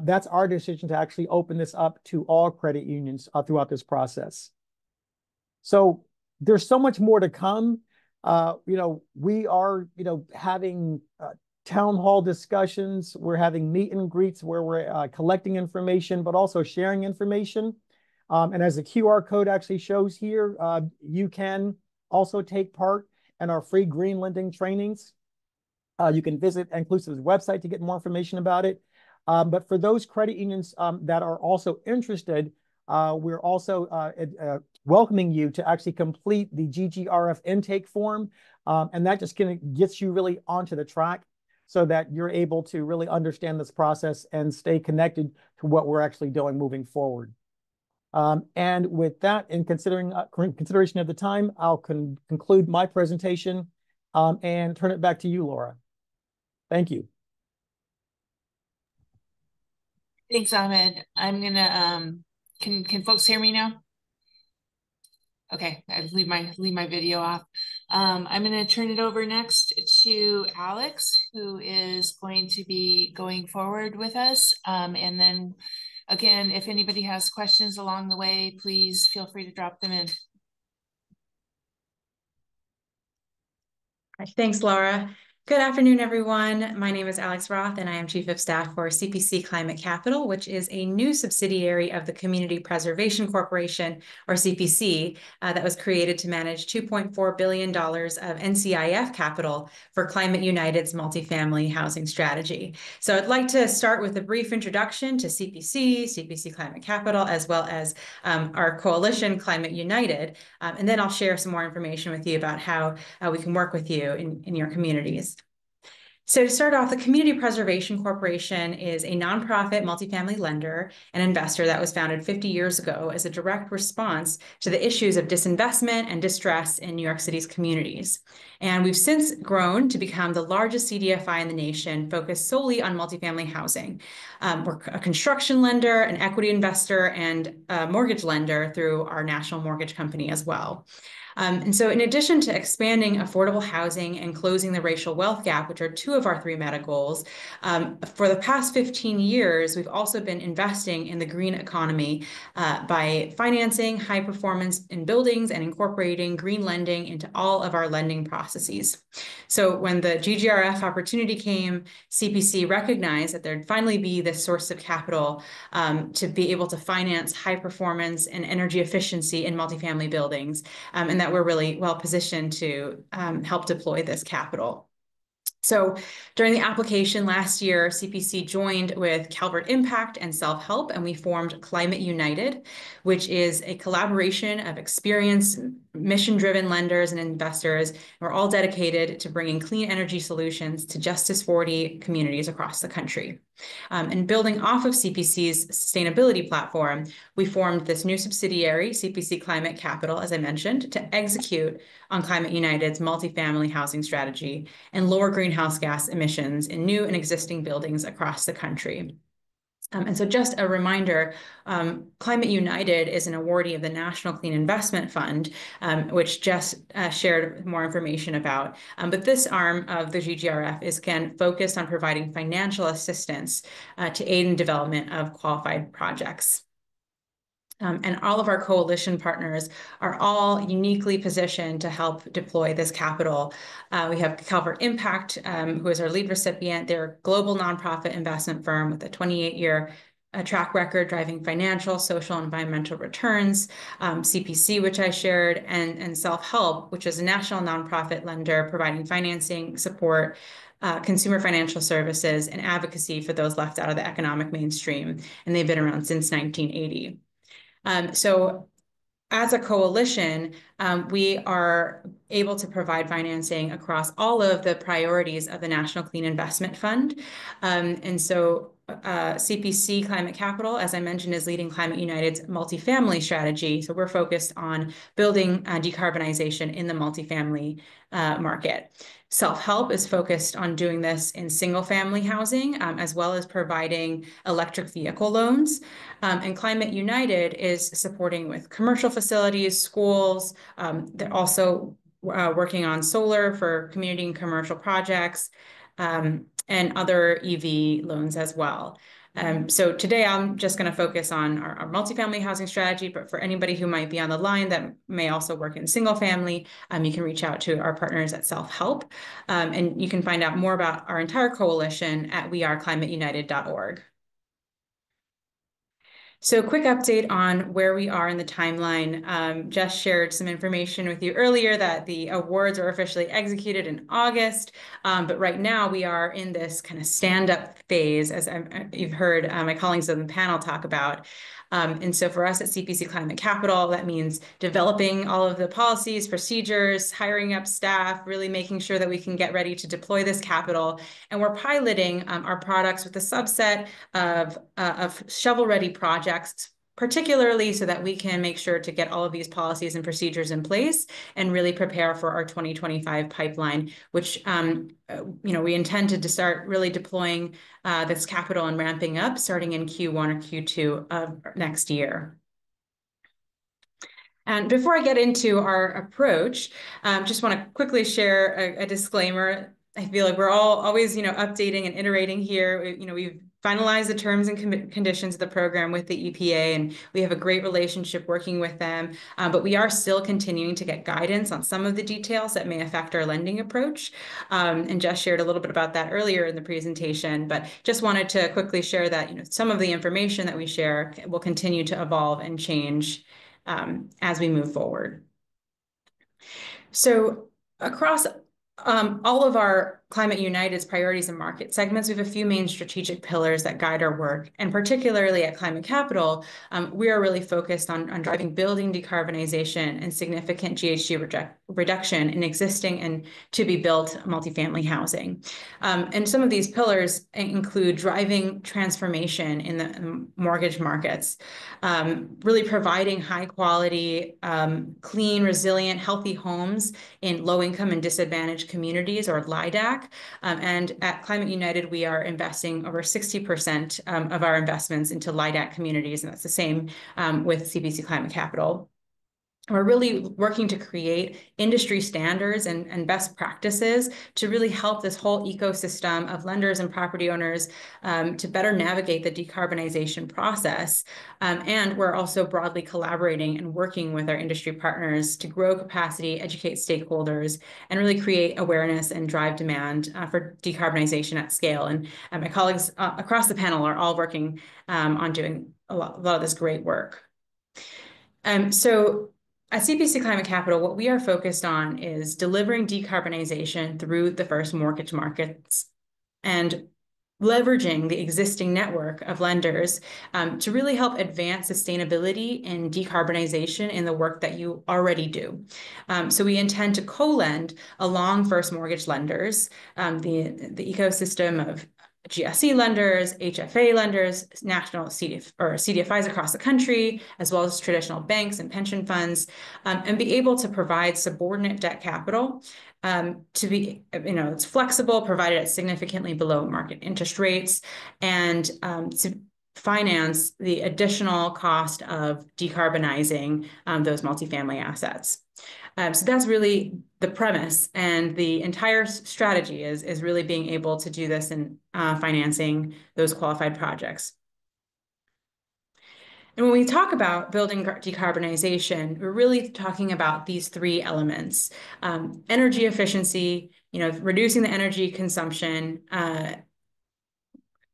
that's our decision to actually open this up to all credit unions throughout this process. So there's so much more to come. We are, having town hall discussions. We're having meet and greets where we're collecting information, but also sharing information. And as the QR code actually shows here, you can also take part in our free green lending trainings. You can visit Inclusive's website to get more information about it. But for those credit unions that are also interested, we're also welcoming you to actually complete the GGRF intake form. And that just gets you really onto the track so that you're able to really understand this process and stay connected to what we're actually doing moving forward. And with that, in consideration of the time, I'll conclude my presentation and turn it back to you, Laura. Thank you. Thanks, Ahmed. I'm gonna can folks hear me now? Okay, I leave my video off. I'm going to turn it over next to Alex, who is going to be going forward with us. And then again, if anybody has questions along the way, please feel free to drop them in. Thanks, Laura. Good afternoon, everyone. My name is Alex Roth, and I am Chief of Staff for CPC Climate Capital, which is a new subsidiary of the Community Preservation Corporation, or CPC, that was created to manage $2.4 billion of NCIF capital for Climate United's multifamily housing strategy. So I'd like to start with a brief introduction to CPC, CPC Climate Capital, as well as our coalition, Climate United, and then I'll share some more information with you about how we can work with you in your communities. So to start off, the Community Preservation Corporation is a nonprofit multifamily lender and investor that was founded 50 years ago as a direct response to the issues of disinvestment and distress in New York City's communities. And we've since grown to become the largest CDFI in the nation, focused solely on multifamily housing. We're a construction lender, an equity investor, and a mortgage lender through our national mortgage company as well. And so in addition to expanding affordable housing and closing the racial wealth gap, which are two of our 3 meta goals, for the past 15 years, we've also been investing in the green economy by financing high performance in buildings and incorporating green lending into all of our lending processes. So when the GGRF opportunity came, CPC recognized that there'd finally be this source of capital to be able to finance high performance and energy efficiency in multifamily buildings, and that we're really well positioned to help deploy this capital. So during the application last year, CPC joined with Calvert Impact and Self-Help, and we formed Climate United, which is a collaboration of experienced, mission-driven lenders and investors. We're all dedicated to bringing clean energy solutions to Justice 40 communities across the country. And building off of CPC's sustainability platform, we formed this new subsidiary, CPC Climate Capital, as I mentioned, to execute on Climate United's multifamily housing strategy and lower greenhouse gas emissions in new and existing buildings across the country. And so just a reminder, Climate United is an awardee of the National Clean Investment Fund, which just shared more information about. But this arm of the GGRF is, again, focused on providing financial assistance to aid in development of qualified projects. And all of our coalition partners are all uniquely positioned to help deploy this capital. We have Calvert Impact, who is our lead recipient. They're a global nonprofit investment firm with a 28-year track record driving financial, social, and environmental returns. CPC, which I shared, and Self-Help, which is a national nonprofit lender providing financing, support, consumer financial services, and advocacy for those left out of the economic mainstream. And they've been around since 1980. So as a coalition, we are able to provide financing across all of the priorities of the National Clean Investment Fund. And so CPC Climate Capital, as I mentioned, is leading Climate United's multifamily strategy. So we're focused on building decarbonization in the multifamily market. Self-Help is focused on doing this in single-family housing, as well as providing electric vehicle loans. And Climate United is supporting with commercial facilities, schools. They're also working on solar for community and commercial projects, and other EV loans as well. So today I'm just going to focus on our multifamily housing strategy, but for anybody who might be on the line that may also work in single family, you can reach out to our partners at Self-Help. And you can find out more about our entire coalition at weareclimateunited.org. So quick update on where we are in the timeline. Just shared some information with you earlier that the awards are officially executed in August, but right now we are in this kind of stand-up phase, as you've heard my colleagues on the panel talk about. And so for us at CPC Climate Capital, that means developing all of the policies, procedures, hiring up staff, really making sure that we can get ready to deploy this capital. And we're piloting our products with a subset of shovel-ready projects particularly so that we can make sure to get all of these policies and procedures in place and really prepare for our 2025 pipeline, which we intended to start really deploying this capital and ramping up starting in Q1 or Q2 of next year. And before I get into our approach, just want to quickly share a disclaimer. I feel like we're always, updating and iterating here. We've finalized the terms and conditions of the program with the EPA, and we have a great relationship working with them. But we are still continuing to get guidance on some of the details that may affect our lending approach. And Jess shared a little bit about that earlier in the presentation, but just wanted to quickly share that, some of the information that we share will continue to evolve and change as we move forward. So across all of our Climate United's priorities and market segments, we have a few main strategic pillars that guide our work. And particularly at Climate Capital, we are really focused on driving building decarbonization and significant GHG reduction in existing and to be built multifamily housing. And some of these pillars include driving transformation in the mortgage markets, really providing high quality, clean, resilient, healthy homes in low income and disadvantaged communities, or LIDAC. And at Climate United, we are investing over 60% of our investments into LIDAC communities, and that's the same with CPC Climate Capital. We're really working to create industry standards and best practices to really help this whole ecosystem of lenders and property owners to better navigate the decarbonization process. And we're also broadly collaborating and working with our industry partners to grow capacity, educate stakeholders, and really create awareness and drive demand for decarbonization at scale. And my colleagues across the panel are all working on doing a lot of this great work. So at CPC Climate Capital, what we are focused on is delivering decarbonization through the first mortgage markets and leveraging the existing network of lenders to really help advance sustainability and decarbonization in the work that you already do. So we intend to co-lend along first mortgage lenders, the ecosystem of GSE lenders, HFA lenders, national CDFIs across the country, as well as traditional banks and pension funds, and be able to provide subordinate debt capital to be, it's flexible, provided at significantly below market interest rates, and to finance the additional cost of decarbonizing those multifamily assets. So that's really the premise, and the entire strategy is really being able to do this in financing those qualified projects. And when we talk about building decarbonization, we're really talking about these three elements: energy efficiency, reducing the energy consumption,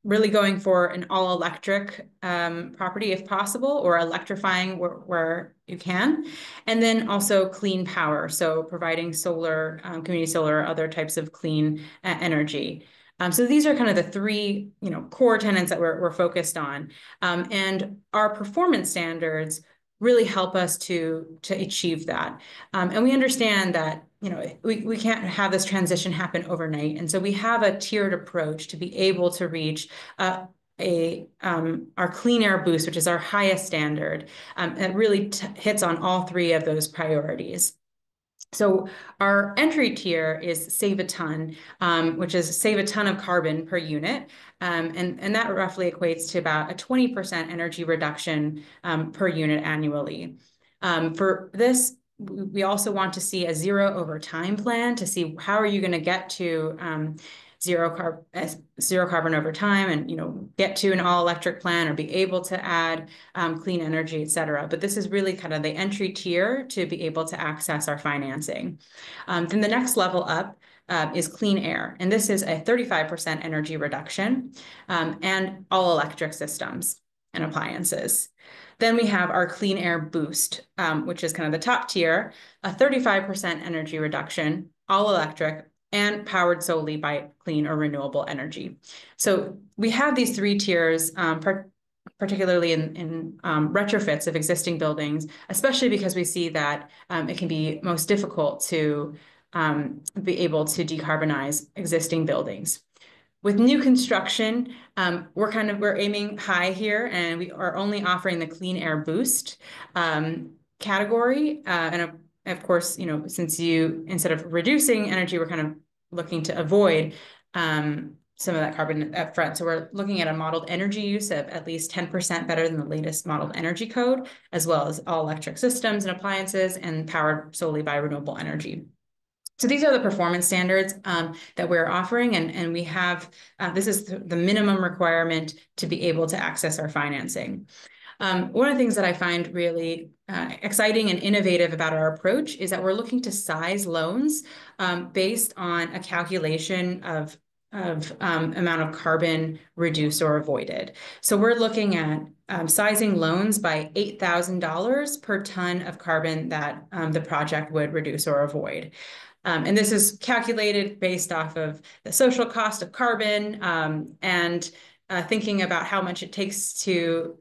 really going for an all-electric property if possible, or electrifying where you can, and then also clean power, so providing solar, community solar, or other types of clean energy. So these are kind of the three, core tenets that we're focused on, and our performance standards really help us to achieve that. And we understand that we can't have this transition happen overnight. And so we have a tiered approach to be able to reach our clean air boost, which is our highest standard, that really hits on all three of those priorities. So our entry tier is save a ton, which is save a ton of carbon per unit. And that roughly equates to about a 20% energy reduction per unit annually. For this, we also want to see a zero over time plan to see how are you going to get to zero carbon over time, and get to an all-electric plan or be able to add clean energy, et cetera. But this is really kind of the entry tier to be able to access our financing. Then the next level up is clean air, and this is a 35% energy reduction and all-electric systems and appliances. Then we have our clean air boost, which is kind of the top tier, a 35% energy reduction, all electric, and powered solely by clean or renewable energy. So we have these three tiers, particularly in retrofits of existing buildings, especially because we see that it can be most difficult to be able to decarbonize existing buildings. With new construction, we're aiming high here, and we are only offering the Clean Air Boost category. And of course, since instead of reducing energy, we're kind of looking to avoid some of that carbon up front. So we're looking at a modeled energy use of at least 10% better than the latest modeled energy code, as well as all electric systems and appliances and powered solely by renewable energy. So these are the performance standards that we're offering, and we have, this is the minimum requirement to be able to access our financing. One of the things that I find really exciting and innovative about our approach is that we're looking to size loans based on a calculation of amount of carbon reduced or avoided. So we're looking at sizing loans by $8,000 per ton of carbon that the project would reduce or avoid. And this is calculated based off of the social cost of carbon and thinking about how much it takes to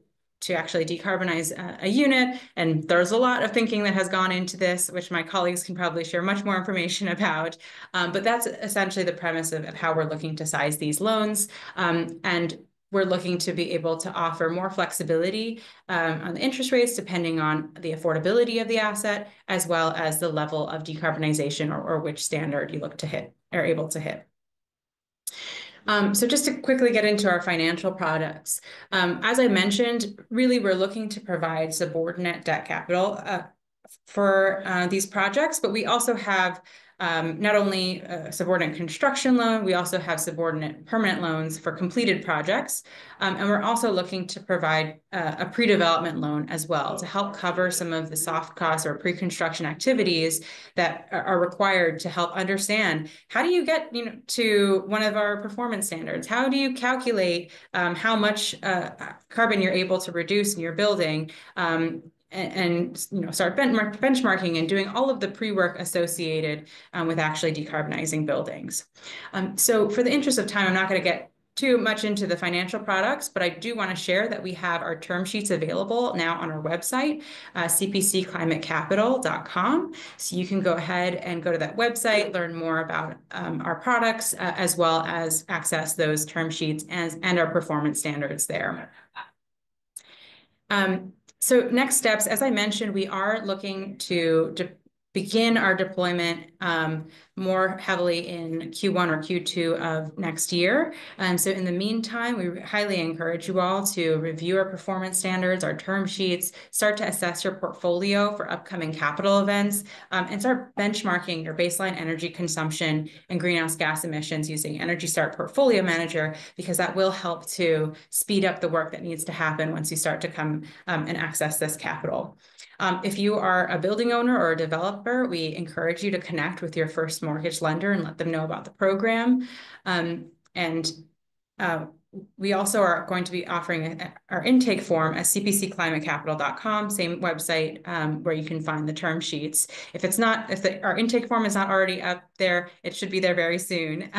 actually decarbonize a unit. And there's a lot of thinking that has gone into this, which my colleagues can probably share much more information about. But that's essentially the premise of how we're looking to size these loans. And we're looking to be able to offer more flexibility on the interest rates depending on the affordability of the asset, as well as the level of decarbonization or which standard you look to hit or able to hit. So just to quickly get into our financial products, as I mentioned, really we're looking to provide subordinate debt capital for these projects, but we also have not only a subordinate construction loan, we also have subordinate permanent loans for completed projects. And we're also looking to provide a pre-development loan as well to help cover some of the soft costs or pre-construction activities that are required to help understand how do you get to one of our performance standards? How do you calculate how much carbon you're able to reduce in your building? And start benchmarking and doing all of the pre-work associated with actually decarbonizing buildings. So for the interest of time, I'm not going to get too much into the financial products, but I do want to share that we have our term sheets available now on our website, cpcclimatecapital.com. So you can go ahead and go to that website, learn more about our products, as well as access those term sheets and our performance standards there. So next steps, as I mentioned, we are looking to begin our deployment more heavily in Q1 or Q2 of next year. So in the meantime, we highly encourage you all to review our performance standards, our term sheets, start to assess your portfolio for upcoming capital events, and start benchmarking your baseline energy consumption and greenhouse gas emissions using Energy Start Portfolio Manager, because that will help to speed up the work that needs to happen once you start to come and access this capital. If you are a building owner or a developer, we encourage you to connect with your first mortgage lender and let them know about the program. We also are going to be offering our intake form at cpcclimatecapital.com, same website where you can find the term sheets. If our intake form is not already up there, it should be there very soon.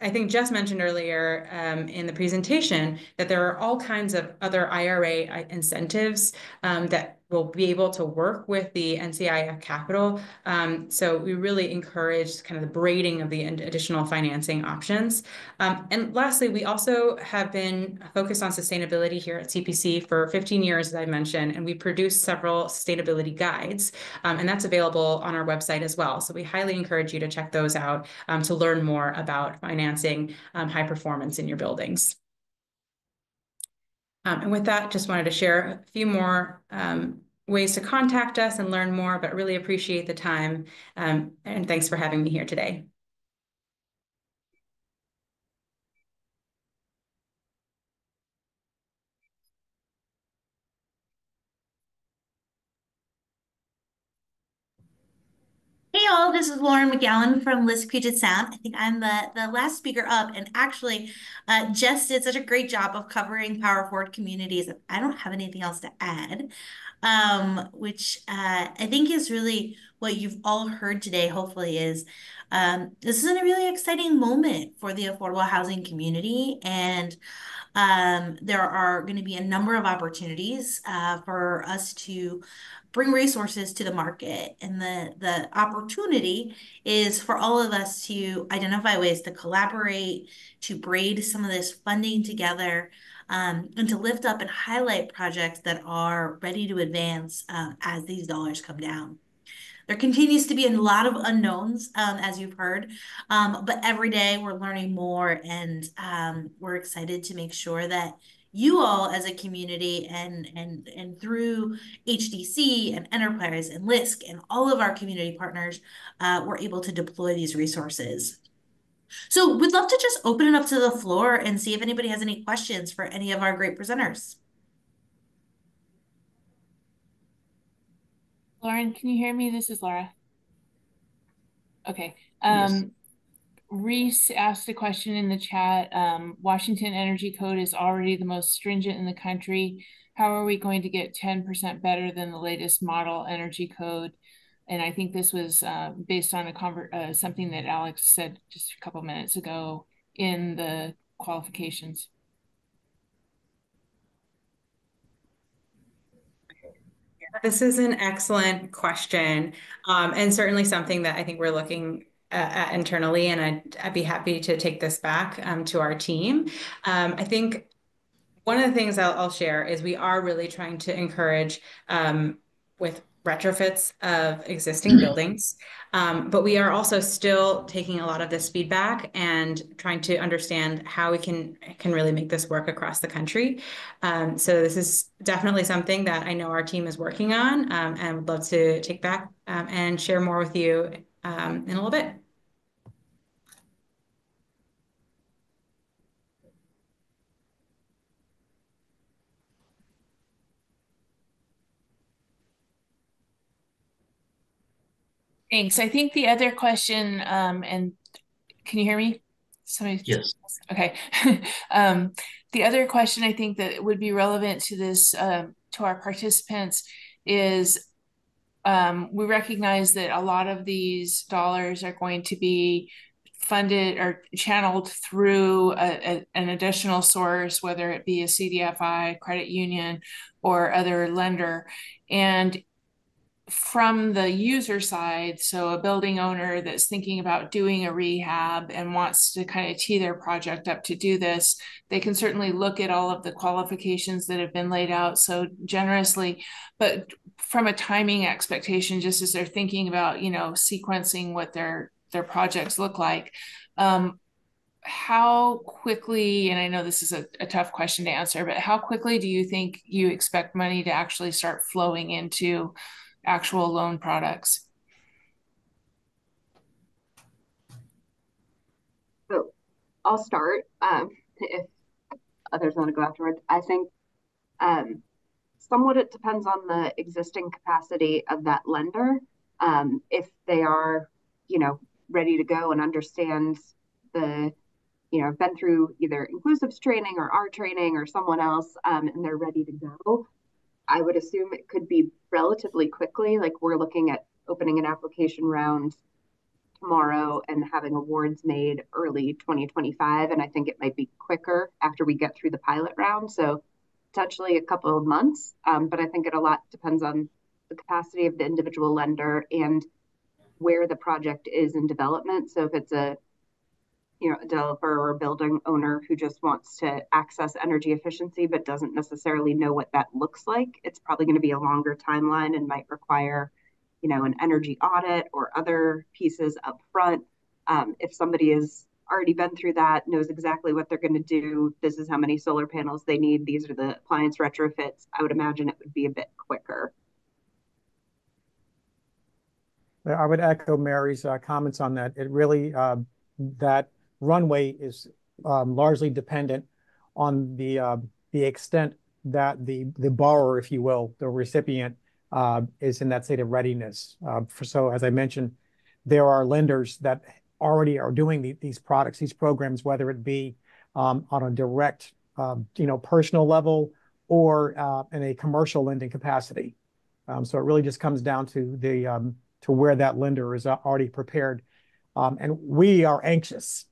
I think Jess mentioned earlier in the presentation that there are all kinds of other IRA incentives that will be able to work with the NCIF capital. So we really encourage kind of the braiding of the additional financing options. And lastly, we also have been focused on sustainability here at CPC for 15 years, as I mentioned, and we produced several sustainability guides, and that's available on our website as well. So we highly encourage you to check those out to learn more about financing high performance in your buildings. And with that, just wanted to share a few more ways to contact us and learn more, but really appreciate the time. And thanks for having me here today. Hey all, this is Lauren McGowan from LISC Puget Sound. I think I'm the last speaker up, and actually Jess did such a great job of covering PowerForward Communities. I don't have anything else to add, which I think is really what you've all heard today, hopefully, is this is a really exciting moment for the affordable housing community, and there are going to be a number of opportunities for us to bring resources to the market. And the opportunity is for all of us to identify ways to collaborate, to braid some of this funding together, and to lift up and highlight projects that are ready to advance as these dollars come down. There continues to be a lot of unknowns, as you've heard, but every day we're learning more, and we're excited to make sure that you all as a community and through HDC and Enterprise and LISC and all of our community partners, we're able to deploy these resources. So we'd love to just open it up to the floor and see if anybody has any questions for any of our great presenters. Lauren, can you hear me? This is Laura. Okay. Yes. Reese asked a question in the chat. Washington Energy Code is already the most stringent in the country. How are we going to get 10% better than the latest model energy code? And I think this was based on something that Alex said just a couple minutes ago in the qualifications. This is an excellent question, and certainly something that I think we're looking at internally, and I'd be happy to take this back to our team. I think one of the things I'll share is we are really trying to encourage with retrofits of existing buildings, but we are also still taking a lot of this feedback and trying to understand how we can really make this work across the country. So this is definitely something that I know our team is working on, and would love to take back and share more with you in a little bit. Thanks. I think the other question, and can you hear me? Yes. Okay. The other question I think that would be relevant to this, to our participants is we recognize that a lot of these dollars are going to be funded or channeled through an additional source, whether it be a CDFI, credit union, or other lender. And from the user side, so a building owner that's thinking about doing a rehab and wants to kind of tee their project up to do this, they can certainly look at all of the qualifications that have been laid out so generously. But from a timing expectation, just as they're thinking about, sequencing what their projects look like, how quickly, and I know this is a tough question to answer, but how quickly do you think you expect money to actually start flowing into actual loan products? So I'll start if others want to go afterwards. I think somewhat it depends on the existing capacity of that lender. If they are, ready to go and understand been through either inclusives training or our training or someone else, and they're ready to go, I would assume it could be relatively quickly. Like we're looking at opening an application round tomorrow and having awards made early 2025. And I think it might be quicker after we get through the pilot round. So potentially a couple of months. But I think it a lot depends on the capacity of the individual lender and where the project is in development. So if it's a developer or a building owner who just wants to access energy efficiency but doesn't necessarily know what that looks like, it's probably going to be a longer timeline and might require, an energy audit or other pieces up front. If somebody has already been through that, knows exactly what they're going to do, this is how many solar panels they need, these are the appliance retrofits, I would imagine it would be a bit quicker. I would echo Mary's comments on that. It really, that runway is largely dependent on the extent that the borrower, if you will, the recipient, is in that state of readiness. So as I mentioned, there are lenders that already are doing these products, these programs, whether it be on a direct, personal level or in a commercial lending capacity. So it really just comes down to to where that lender is already prepared. And we are anxious,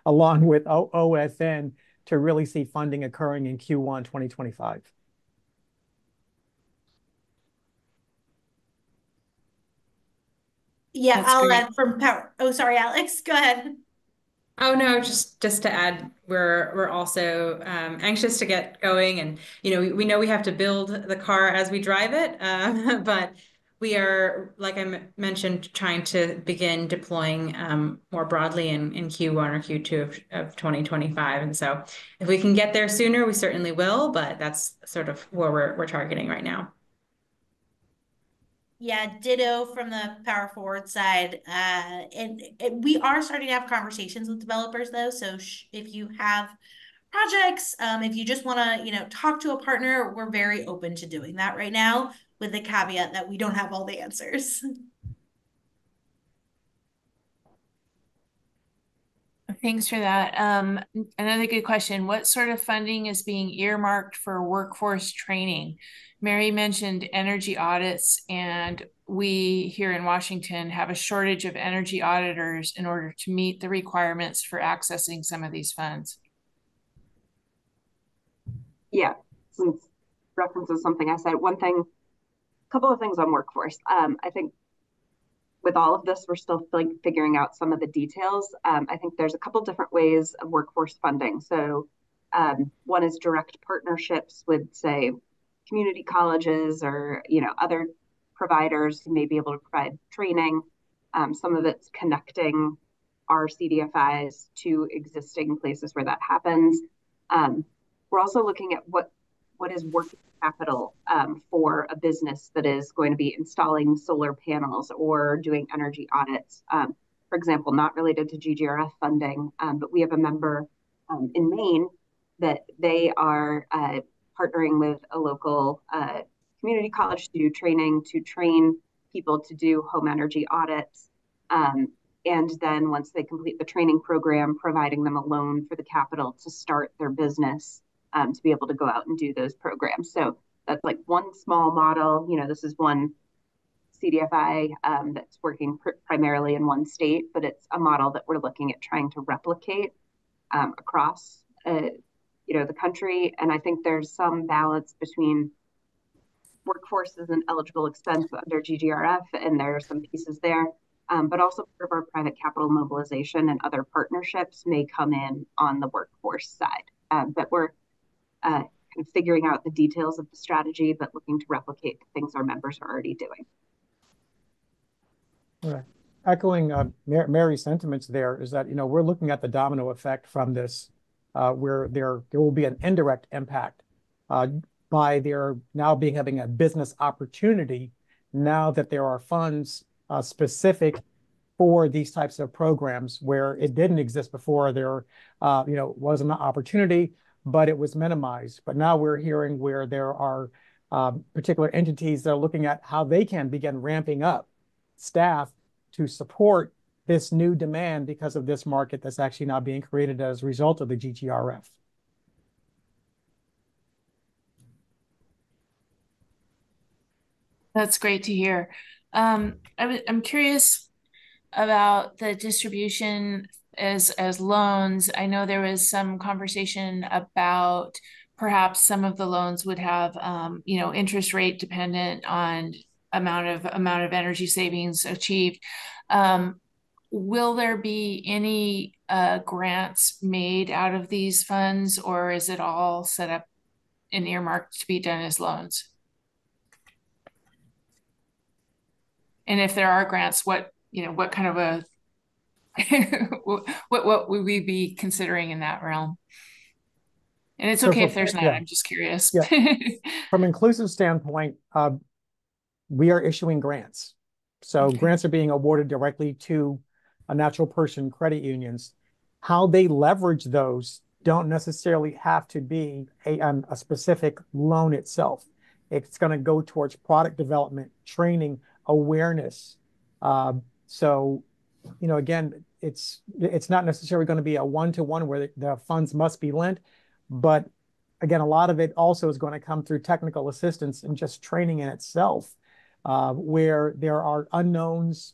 along with OSN, to really see funding occurring in Q1 2025. Yeah, That's I'll great. add from Power. Oh, sorry, Alex, go ahead. Oh no, just to add, we're also anxious to get going, and we know we have to build the car as we drive it, but we are, like I mentioned, trying to begin deploying more broadly in Q1 or Q2 of 2025, and so if we can get there sooner, we certainly will. But that's sort of where we're targeting right now. Yeah, ditto from the PowerForward side. And we are starting to have conversations with developers though. So if you have projects, if you just want to, talk to a partner, we're very open to doing that right now with the caveat that we don't have all the answers. Thanks for that. Another good question. What sort of funding is being earmarked for workforce training? Mary mentioned energy audits, and we here in Washington have a shortage of energy auditors in order to meet the requirements for accessing some of these funds. Yeah, since references something I said, a couple of things on workforce. I think with all of this, we're still figuring out some of the details. I think there's a couple different ways of workforce funding. So one is direct partnerships with, say, community colleges or other providers who may be able to provide training. Some of it's connecting our CDFIs to existing places where that happens. We're also looking at what is working capital for a business that is going to be installing solar panels or doing energy audits. For example, not related to GGRF funding, but we have a member in Maine that they are partnering with a local community college to do training to train people to do home energy audits. And then once they complete the training program, providing them a loan for the capital to start their business to be able to go out and do those programs. So that's like one small model. This is one CDFI that's working primarily in one state, but it's a model that we're looking at trying to replicate across the country. And I think there's some balance between workforce as an eligible expense under GGRF, and there are some pieces there. But also part of our private capital mobilization and other partnerships may come in on the workforce side. But we're kind of figuring out the details of the strategy, but looking to replicate the things our members are already doing. Right. Echoing Mary's sentiments there is that, we're looking at the domino effect from this, where there will be an indirect impact by there now having a business opportunity now that there are funds specific for these types of programs where it didn't exist before. There, was an opportunity, but it was minimized. But now we're hearing where there are particular entities that are looking at how they can begin ramping up staff to support this new demand because of this market that's actually now being created as a result of the GGRF. That's great to hear. I'm curious about the distribution as loans. I know there was some conversation about perhaps some of the loans would have interest rate dependent on amount of energy savings achieved. Will there be any grants made out of these funds, or is it all set up and earmarked to be done as loans? And if there are grants, what kind of a what would we be considering in that realm? And it's okay if there's not. I'm just curious. Yeah. From an inclusive standpoint, we are issuing grants. So grants are being awarded directly to natural person credit unions. How they leverage those don't necessarily have to be a specific loan itself. It's going to go towards product development, training, awareness. So, again, it's not necessarily going to be a one-to-one where the funds must be lent, but again, a lot of it also is going to come through technical assistance and just training in itself, where there are unknowns,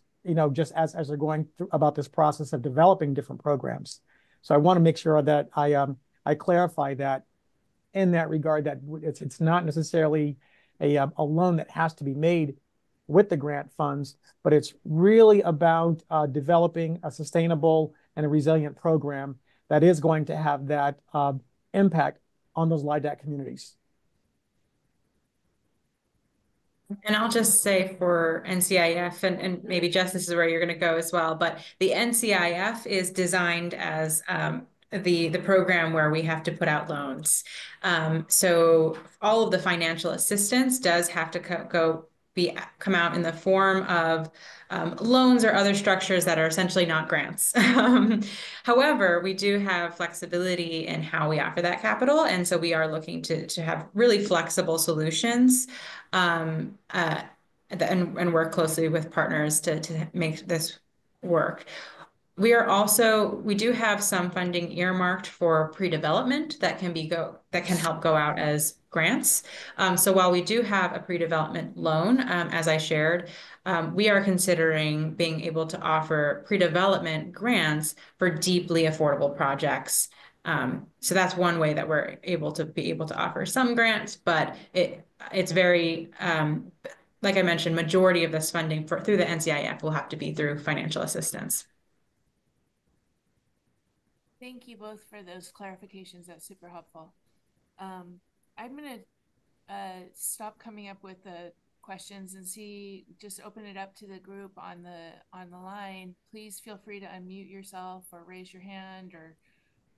just as they're going through about this process of developing different programs. So I want to make sure that I clarify that in that regard, that it's not necessarily a loan that has to be made with the grant funds, but it's really about developing a sustainable and a resilient program that is going to have that impact on those LIDAC communities. And I'll just say for NCIF, and maybe Jess, this is where you're going to go as well, but the NCIF is designed as the program where we have to put out loans. So all of the financial assistance does have to come out in the form of loans or other structures that are essentially not grants. However, we do have flexibility in how we offer that capital, and so we are looking to have really flexible solutions and work closely with partners to make this work. We do have some funding earmarked for pre-development that can help go out as grants. So while we do have a pre-development loan, as I shared, we are considering being able to offer pre-development grants for deeply affordable projects. So that's one way that we're able to offer some grants, but it's very like I mentioned, majority of this funding through the NCIF will have to be through financial assistance. Thank you both for those clarifications. That's super helpful. I'm going to stop coming up with the questions and just open it up to the group on the line. Please feel free to unmute yourself or raise your hand or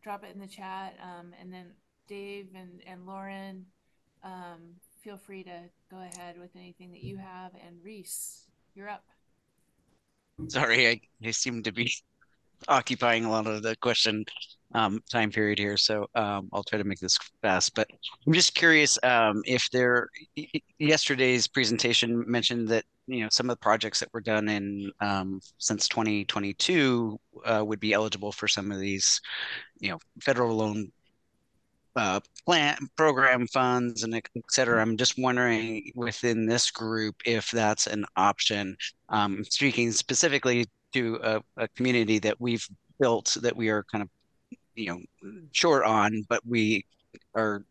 drop it in the chat. And then Dave and Lauren, feel free to go ahead with anything that you have. And Reese, you're up. Sorry, I seem to be occupying a lot of the question time period here, so I'll try to make this fast. But I'm just curious if yesterday's presentation mentioned that some of the projects that were done in since 2022 would be eligible for some of these federal loan program funds and et cetera. I'm just wondering within this group if that's an option. Speaking specifically to a community that we've built that we are kind of short on, but we are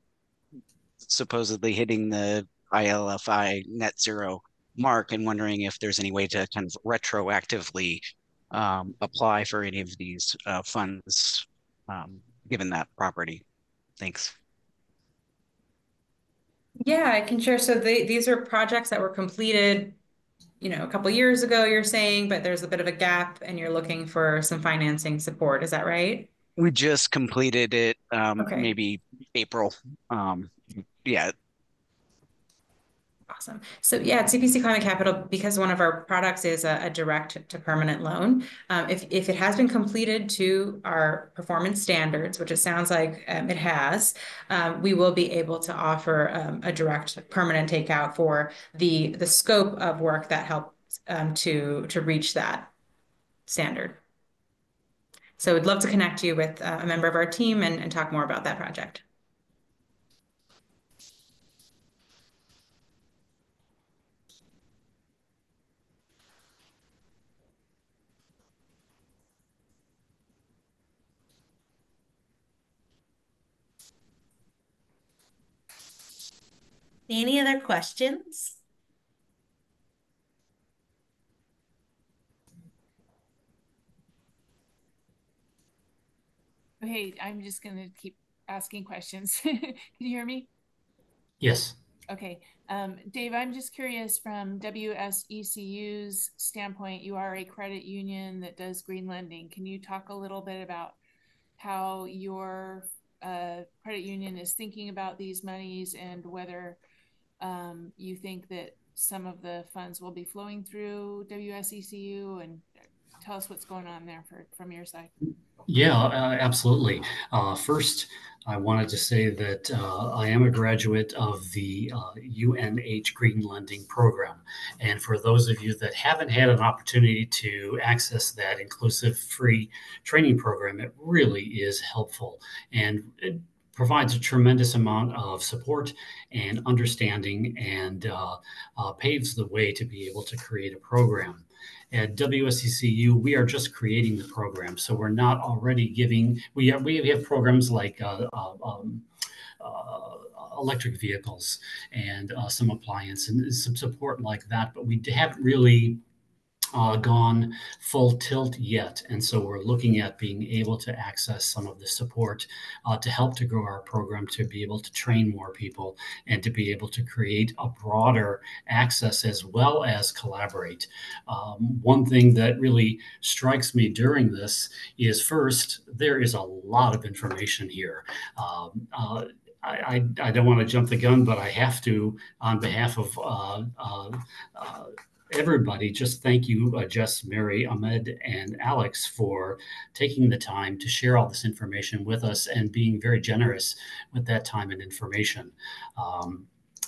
supposedly hitting the ILFI net zero mark, and wondering if there's any way to kind of retroactively apply for any of these funds given that property. Thanks. Yeah, I can share. So these are projects that were completed a couple of years ago, you're saying, but there's a bit of a gap and you're looking for some financing support. Is that right? We just completed it Okay. maybe April. Yeah. Awesome. So yeah, at CPC Climate Capital, because one of our products is a direct to permanent loan, if it has been completed to our performance standards, which it sounds like it has, we will be able to offer a direct permanent takeout for the scope of work that helps to reach that standard. So we'd love to connect you with a member of our team and talk more about that project. Any other questions? Okay, I'm just going to keep asking questions. Can you hear me? Yes. Okay. Dave, I'm just curious, from WSECU's standpoint, you are a credit union that does green lending. Can you talk a little bit about how your credit union is thinking about these monies and whether you think that some of the funds will be flowing through WSECU, and tell us what's going on there from your side. Yeah, absolutely. First, I wanted to say that I am a graduate of the UNH Green Lending Program. And for those of you that haven't had an opportunity to access that inclusive free training program, it really is helpful. And it provides a tremendous amount of support and understanding, and paves the way to be able to create a program. At WSECU, we are just creating the program, so we're not already giving. We have programs like electric vehicles and some appliance and some support like that, but we haven't really gone full tilt yet. And so we're looking at being able to access some of the support to help to grow our program, to be able to train more people and to be able to create a broader access as well as collaborate. One thing that really strikes me during this is, first, there is a lot of information here. I don't want to jump the gun, but I have to, on behalf of everybody, just thank you, Jess, Mary, Ahmed, and Alex for taking the time to share all this information with us and being very generous with that time and information.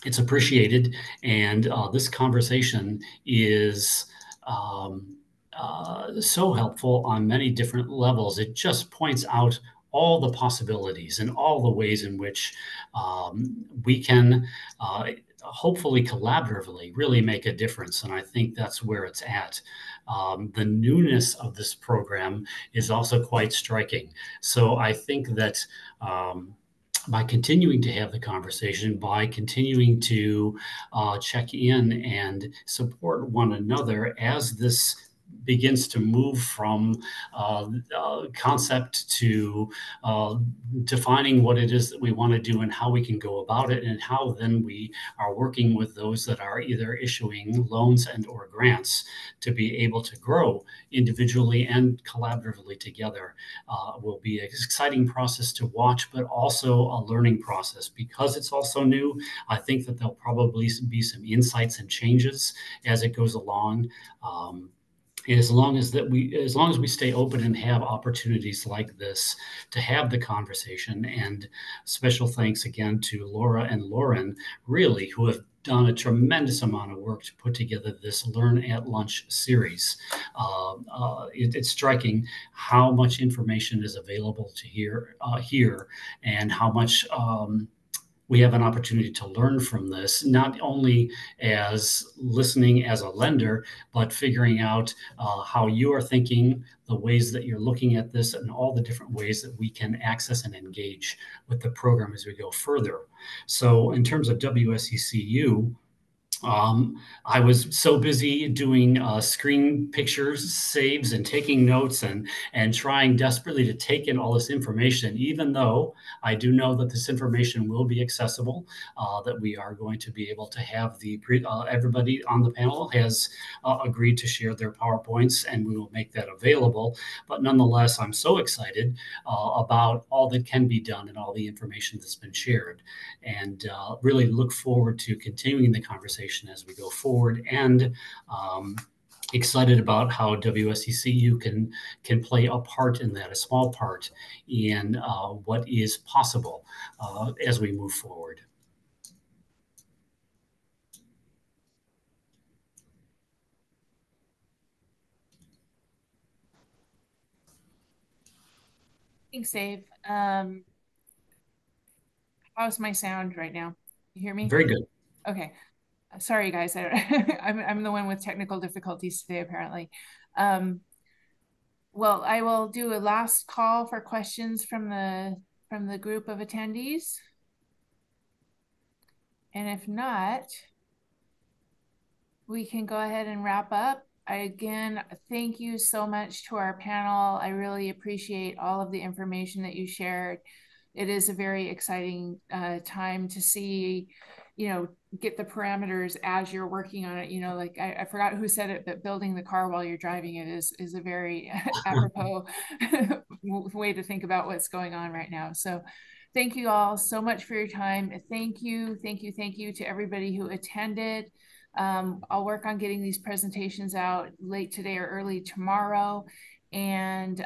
It's appreciated, and this conversation is so helpful on many different levels. It just points out all the possibilities and all the ways in which we can hopefully collaboratively really make a difference. And I think that's where it's at. The newness of this program is also quite striking. So I think that by continuing to have the conversation, by continuing to check in and support one another as this begins to move from concept to defining what it is that we want to do and how we can go about it, and how then we are working with those that are either issuing loans and or grants to be able to grow individually and collaboratively together will be an exciting process to watch, but also a learning process. Because it's also new, I think that there'll probably be some insights and changes as it goes along. As long as we stay open and have opportunities like this to have the conversation. And special thanks again to Laura and Lauren, really, who have done a tremendous amount of work to put together this Learn at Lunch series. It's striking how much information is available to here and how much we have an opportunity to learn from this, not only as listening as a lender, but figuring out how you are thinking, the ways that you're looking at this, and all the different ways that we can access and engage with the program as we go further. So in terms of WSECU, I was so busy doing screen pictures, saves, and taking notes and trying desperately to take in all this information, even though I do know that this information will be accessible, that we are going to be able to have everybody on the panel has agreed to share their PowerPoints, and we will make that available. But nonetheless, I'm so excited about all that can be done and all the information that's been shared, and really look forward to continuing the conversation as we go forward, and excited about how WSECU can play a part in that, a small part in what is possible as we move forward. Thanks, Dave. How's my sound right now? You hear me? Very good. Okay. Sorry, guys. I'm the one with technical difficulties today, apparently. Well, I will do a last call for questions from the group of attendees. And if not, we can go ahead and wrap up. Again, thank you so much to our panel. I really appreciate all of the information that you shared. It is a very exciting time to see, get the parameters as you're working on it. Like I forgot who said it, but building the car while you're driving it is a very apropos way to think about what's going on right now. So thank you all so much for your time. Thank you to everybody who attended. I'll work on getting these presentations out late today or early tomorrow. And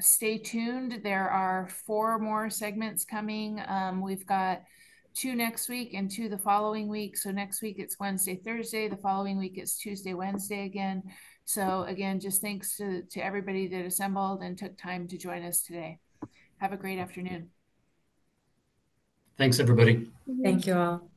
stay tuned. There are 4 more segments coming. We've got 2 next week and 2 the following week. So next week it's Wednesday, Thursday. The following week it's Tuesday, Wednesday again. So again, just thanks to everybody that assembled and took time to join us today. Have a great afternoon. Thanks, everybody. Thank you all.